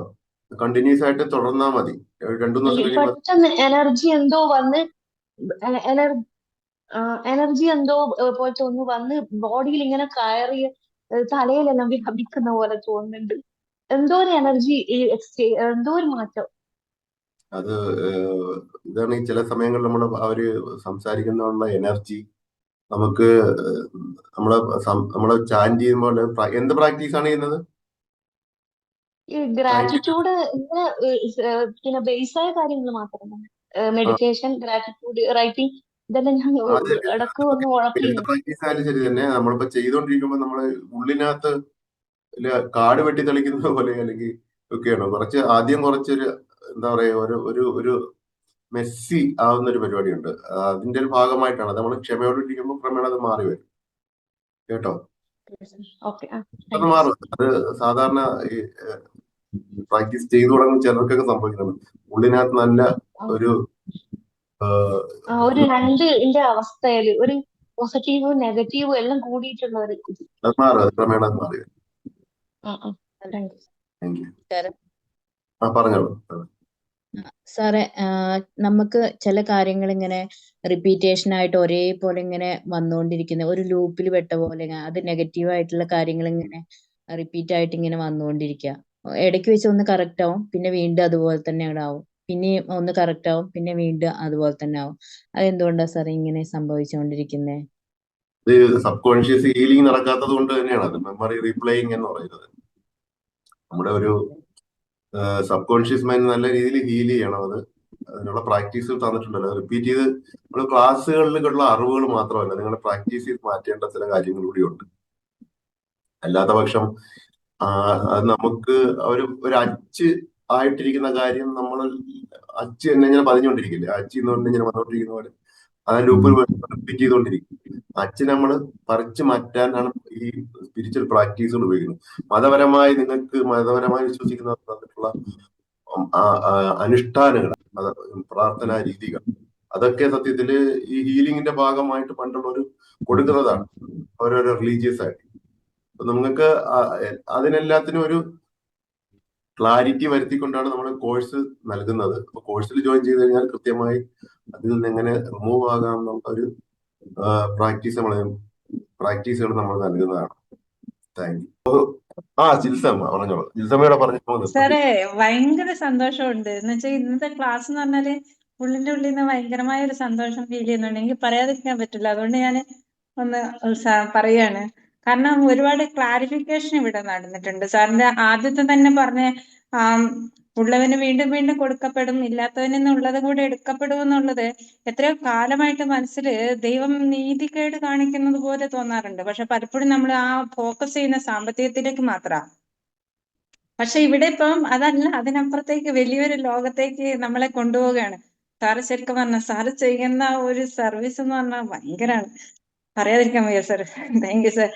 കണ്ടിന്യൂസ് ആയിട്ട് തുടർന്നാൽ മതി. 2-3 ദിവസം കഴിയുമ്പോൾ പെട്ടെന്ന് എനർജി എന്തോ വന്ന് എനർജി എന്തോ പോലത്തെ ഒന്ന് വന്ന് ബോഡിയിൽ ഇങ്ങനെ കയറി തലയിലെല്ലാം വ്യാപിക്കുന്ന പോലെ തോന്നുന്നുണ്ട്. എന്തോ ഒരു എനർജി, എന്തോ ഒരു മാറ്റം. അത് ഇതാണ് ഈ ചില സമയങ്ങളിൽ നമ്മൾ അവര് സംസാരിക്കുന്നതിനുള്ള എനർജി നമുക്ക് നമ്മളെ ചാൻറ്റ് ചെയ്യുമ്പോൾ എന്ത് പ്രാക്ടീസ് ആണ് ചെയ്യുന്നത്? ഈ ഗ്രാറ്റിറ്റ്യൂഡ് ഇങ്ങനെ പിന്നെ ബേസായ കാര്യങ്ങൾ മാത്രം തന്നെ. മെഡിറ്റേഷൻ, ഗ്രാറ്റിറ്റ്യൂഡ്, റൈറ്റിംഗ്, ഇതെല്ലാം ഞാൻ ഇടക്ക് ഒന്ന് ഉഴപ്പിയിരുന്നു. പ്രാക്ടീസ് ആയാലും ശരി തന്നെ, നമ്മളിപ്പോ ചെയ്തോണ്ടിരിക്കുമ്പോൾ നമ്മള് ഉള്ളിനകത്ത് കാട് വെട്ടി തെളിക്കുന്നത് പോലെ അല്ലെങ്കിൽ ഒക്കെയാണ് ആദ്യം കുറച്ചൊരു എന്താ പറയാ ഒരു മെസ്സി ആവുന്ന ഒരു പരിപാടിയുണ്ട്. അതിന്റെ ഒരു ഭാഗമായിട്ടാണ് അത്. നമ്മൾ ക്ഷമയോടിരിക്കുമ്പോൾ ക്രമേണ അത് മാറി വരും കേട്ടോ. ഓക്കെ, അത് മാറും. അത് സാധാരണ ഈ പ്രാക്ടീസ് ചെയ്തു തുടങ്ങുന്ന ചിലർക്കൊക്കെ സംഭവിക്കുന്നുണ്ട്. ഉള്ളിനകത്ത് നല്ല ഒരു രണ്ടിന്റെ അവസ്ഥയില് ഒരു പോസിറ്റീവും നെഗറ്റീവും എല്ലാം കൂടിയിട്ടുള്ള ഒരു ഇത്. അത് മാറും. അത് ക്രമേണ അത് മാറി വരും. Thank you. പറഞ്ഞോളൂ സാറേ. നമുക്ക് ചില കാര്യങ്ങൾ ഇങ്ങനെ റിപ്പീറ്റേഷൻ ആയിട്ട് ഒരേപോലെ ഇങ്ങനെ വന്നുകൊണ്ടിരിക്കുന്ന ഒരു ലൂപ്പിൽ പെട്ട പോലെ, അത് നെഗറ്റീവ് ആയിട്ടുള്ള കാര്യങ്ങൾ ഇങ്ങനെ റിപ്പീറ്റ് ആയിട്ട് ഇങ്ങനെ വന്നുകൊണ്ടിരിക്കുക. ഇടയ്ക്ക് വെച്ച് ഒന്ന് കറക്റ്റ് ആവും, പിന്നെ വീണ്ടും അതുപോലെ തന്നെ ആവും, പിന്നെയും ഒന്ന് കറക്റ്റ് ആവും, പിന്നെ വീണ്ടും അതുപോലെ തന്നെ ആവും. അതെന്തുകൊണ്ടാ സാറേ ഇങ്ങനെ സംഭവിച്ചുകൊണ്ടിരിക്കുന്നത്? ഇത് സബ് കോൺഷ്യസ് ഹീലിംഗ് നടക്കാത്തത് കൊണ്ട് തന്നെയാണ് അത് മെമ്മറി റീപ്ലേയിങ് എന്ന് പറയുന്നത്. നമ്മുടെ ഒരു സബ് കോൺഷ്യസ് മൈൻഡ് നല്ല രീതിയിൽ ഹീൽ ചെയ്യണം. അതിനുള്ള പ്രാക്ടീസ് തന്നിട്ടുണ്ടല്ലോ. റിപ്പീറ്റ് ചെയ്ത് നമ്മൾ ക്ലാസ്സുകളിലുള്ള അറിവുകൾ മാത്രമല്ല, നിങ്ങൾ പ്രാക്ടീസ് ചെയ്ത് മാറ്റേണ്ട ചില കാര്യങ്ങൾ കൂടിയുണ്ട്. അല്ലാത്ത പക്ഷം അത് നമുക്ക് ഒരു അച്ച് ആയിട്ടിരിക്കുന്ന കാര്യം നമ്മൾ അച്ച് തന്നെ ഇങ്ങനെ പതിഞ്ഞുകൊണ്ടിരിക്കില്ലേ. അച്ച് എന്ന് പറഞ്ഞ് ഇങ്ങനെ വന്നുകൊണ്ടിരിക്കുന്ന പോലെ ആ ലൂപ്പിൽ റിപ്പീറ്റ് ചെയ്തുകൊണ്ടിരിക്കും. അച്ച് നമ്മൾ പറിച്ചു മാറ്റാനാണ് ഈ സ്പിരിച്വൽ പ്രാക്ടീസുകൾ ഉപയോഗിക്കുന്നത്. മതപരമായി വിശ്വസിക്കുന്നവർക്ക് തന്നിട്ടുള്ള അനുഷ്ഠാനങ്ങൾ, പ്രാർത്ഥനാ രീതികൾ, അതൊക്കെ സത്യത്തില് ഈ ഹീലിംഗിന്റെ ഭാഗമായിട്ട് പണ്ടുള്ളവർ കൊടുക്കുന്നതാണ് ഓരോരോ റിലീജിയസ് ആയിട്ട്. അപ്പൊ നിങ്ങൾക്ക് അതിനെല്ലാത്തിനും ഒരു ക്ലാരിറ്റി വരുത്തിക്കൊണ്ടാണ് നമ്മൾ കോഴ്സ് നൽകുന്നത്. അപ്പൊ കോഴ്സിൽ ജോയിൻ ചെയ്ത് കഴിഞ്ഞാൽ കൃത്യമായി അതിൽ നിന്ന് എങ്ങനെ റിമൂവ് ആകാം എന്നുള്ള ഒരു പ്രാക്ടീസുകൾ നമ്മൾ നൽകുന്നതാണ്. Thank you. ജിൽസമ്മ പറഞ്ഞോളൂ. ജിൽസമ്മയോടെ പറഞ്ഞു. സാറേ, ഭയങ്കര സന്തോഷമുണ്ട്. എന്ന് വെച്ചാൽ ഇന്നത്തെ ക്ലാസ് എന്ന് പറഞ്ഞാല് ഉള്ളിന്റെ ഉള്ളിൽ നിന്ന് ഭയങ്കരമായ ഒരു സന്തോഷം ഫീൽ ചെയ്യുന്നുണ്ട്. എനിക്ക് പറയാതിരിക്കാൻ പറ്റില്ല. അതുകൊണ്ട് ഞാൻ ഒന്ന് പറയാണ്. കാരണം ഒരുപാട് ക്ലാരിഫിക്കേഷൻ ഇവിടെ നടന്നിട്ടുണ്ട്. സാറിന്റെ ആദ്യത്തെ തന്നെ പറഞ്ഞ ഉള്ളവന് വീണ്ടും വീണ്ടും കൊടുക്കപ്പെടും, ഇല്ലാത്തവനെന്നുള്ളത് കൂടെ എടുക്കപ്പെടും എന്നുള്ളത് എത്രയോ കാലമായിട്ട് മനസ്സിൽ ദൈവം നീതികേട് കാണിക്കുന്നത് പോലെ തോന്നാറുണ്ട്. പക്ഷെ പലപ്പോഴും നമ്മൾ ആ ഫോക്കസ് ചെയ്യുന്ന സാമ്പത്തികത്തിലേക്ക് മാത്രമാണ്. പക്ഷെ ഇവിടെ ഇപ്പം അതല്ല, അതിനപ്പുറത്തേക്ക് വലിയൊരു ലോകത്തേക്ക് നമ്മളെ കൊണ്ടുപോവുകയാണ്. സാറ് ശരിക്കും പറഞ്ഞ സാറ് ചെയ്യുന്ന ഒരു സർവീസ് എന്ന് പറഞ്ഞാൽ ഭയങ്കരമാണ്. പറയാതിരിക്കാൻ വയ്യ സാർ. Thank you sir.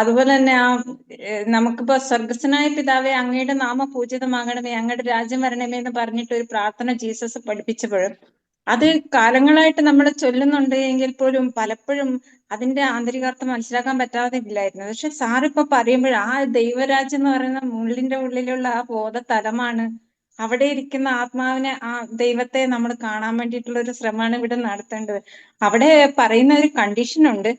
അതുപോലെ തന്നെ നമുക്കിപ്പോ സ്വർഗസ്വനായ പിതാവേ അങ്ങയുടെ നാമം പൂജിതമാകണമേ, അങ്ങയുടെ രാജ്യം വരണമേ എന്ന് പറഞ്ഞിട്ട് ഒരു പ്രാർത്ഥന ജീസസ് പഠിപ്പിച്ചപ്പോഴും അത് കാലങ്ങളായിട്ട് നമ്മൾ ചൊല്ലുന്നുണ്ട് എങ്കിൽ പോലും പലപ്പോഴും അതിന്റെ ആന്തരികാർത്ഥം മനസ്സിലാക്കാൻ പറ്റാതെ ഇല്ലായിരുന്നു. പക്ഷെ സാറിപ്പോ പറയുമ്പോൾ ആ ദൈവരാജ്യം എന്ന് പറയുന്ന ഉള്ളിന്റെ ഉള്ളിലുള്ള ആ ബോധതലമാണ്, അവിടെ ഇരിക്കുന്ന ആത്മാവിനെ, ആ ദൈവത്തെ നമ്മൾ കാണാൻ വേണ്ടിയിട്ടുള്ള ഒരു ശ്രമമാണ് ഇവിടെ നടത്തേണ്ടത്. അവിടെ പറയുന്ന ഒരു കണ്ടീഷൻ ഉണ്ട്.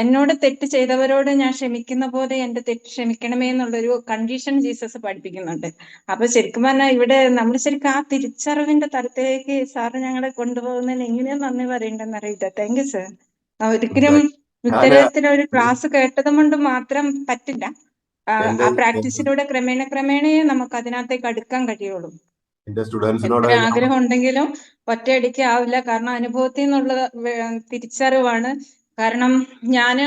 എന്നോട് തെറ്റ് ചെയ്തവരോട് ഞാൻ ക്ഷമിക്കുന്ന പോലെ എന്റെ തെറ്റ് ക്ഷമിക്കണമേ എന്നുള്ളൊരു കണ്ടീഷൻ ജീസസ് പഠിപ്പിക്കുന്നുണ്ട്. അപ്പൊ ശരിക്കും പറഞ്ഞാൽ ഇവിടെ നമ്മൾ ശരിക്കും ആ തിരിച്ചറിവിന്റെ തലത്തിലേക്ക് സാറ് ഞങ്ങളെ കൊണ്ടുപോകുന്നതിന് എങ്ങനെയാ നന്ദി പറയണ്ടെന്ന് അറിയില്ല. Thank you sir. ഒരിക്കലും ഇത്തരത്തിലൊരു ക്ലാസ് കേട്ടത് കൊണ്ട് മാത്രം പറ്റില്ല. ആ എന്റെ പ്രാക്ടീസിലൂടെ ക്രമേണ നമുക്ക് അതിനകത്തേക്ക് അടുക്കാൻ കഴിയുള്ളൂ. എന്റെ സ്റ്റുഡൻസിനോട് എത്ര ആഗ്രഹം ഉണ്ടെങ്കിലും ഒറ്റയടിക്ക് ആവില്ല. കാരണം അനുഭവത്തിൽ നിന്നുള്ള തിരിച്ചറിവാണ്. കാരണം ഞാന്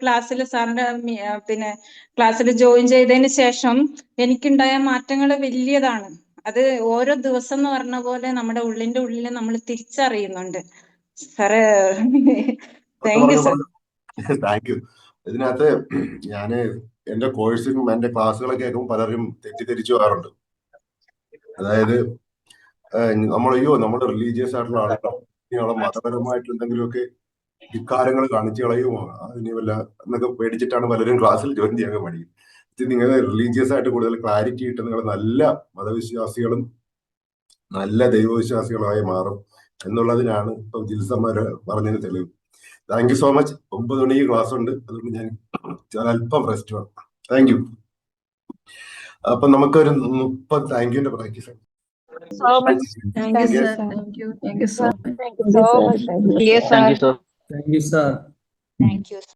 ക്ലാസ്സിൽ സാറിന്റെ പിന്നെ ക്ലാസ്സിൽ ജോയിൻ ചെയ്തതിന് ശേഷം എനിക്കുണ്ടായ മാറ്റങ്ങൾ വലിയതാണ്. അത് ഓരോ ദിവസം എന്ന് പറഞ്ഞ പോലെ നമ്മുടെ ഉള്ളിന്റെ ഉള്ളിൽ നമ്മൾ തിരിച്ചറിയുന്നുണ്ട്. സാറേ thank you sir. Thank you. ഇതിനകത്ത് ഞാന് എന്റെ കോഴ്സിനും എന്റെ ക്ലാസ്സുകളൊക്കെ കേൾക്കുമ്പോൾ പലരും തെറ്റിദ്ധരിച്ചു പോകാറുണ്ട്. അതായത് നമ്മൾ റിലീജിയസ് ആയിട്ടുള്ള ആളുകളോ മതപരമായിട്ട് എന്തെങ്കിലുമൊക്കെ ധിക്കാരങ്ങൾ കാണിച്ചു കളയുമോ അതിന് വല്ല എന്നൊക്കെ പേടിച്ചിട്ടാണ് പലരും ക്ലാസ്സിൽ ജോയിൻ ചെയ്യാൻ പഠിക്കും. നിങ്ങൾ റിലീജിയസ് ആയിട്ട് കൂടുതൽ ക്ലാരിറ്റി കിട്ടുന്ന നിങ്ങൾ നല്ല മതവിശ്വാസികളും നല്ല ദൈവവിശ്വാസികളായി മാറും എന്നുള്ളതിനാണ് ഇപ്പൊ ജിൽസമ്മ പറഞ്ഞതിന് തെളിവ്. Thank you so much. 9 മണിക്ക് ക്ലാസ് ഉണ്ട്, അതുകൊണ്ട് ഞാൻ അല്പം റെസ്റ്റ് വേണം. Thank you. അപ്പൊ നമുക്കൊരു 30 താങ്ക് യുന്റെ പ്രാക്ടീസ് ആണ്. so much. Thank you, sir. Thank you so much. Thank you so much. Thank you, sir. Thank you, sir. Thank you.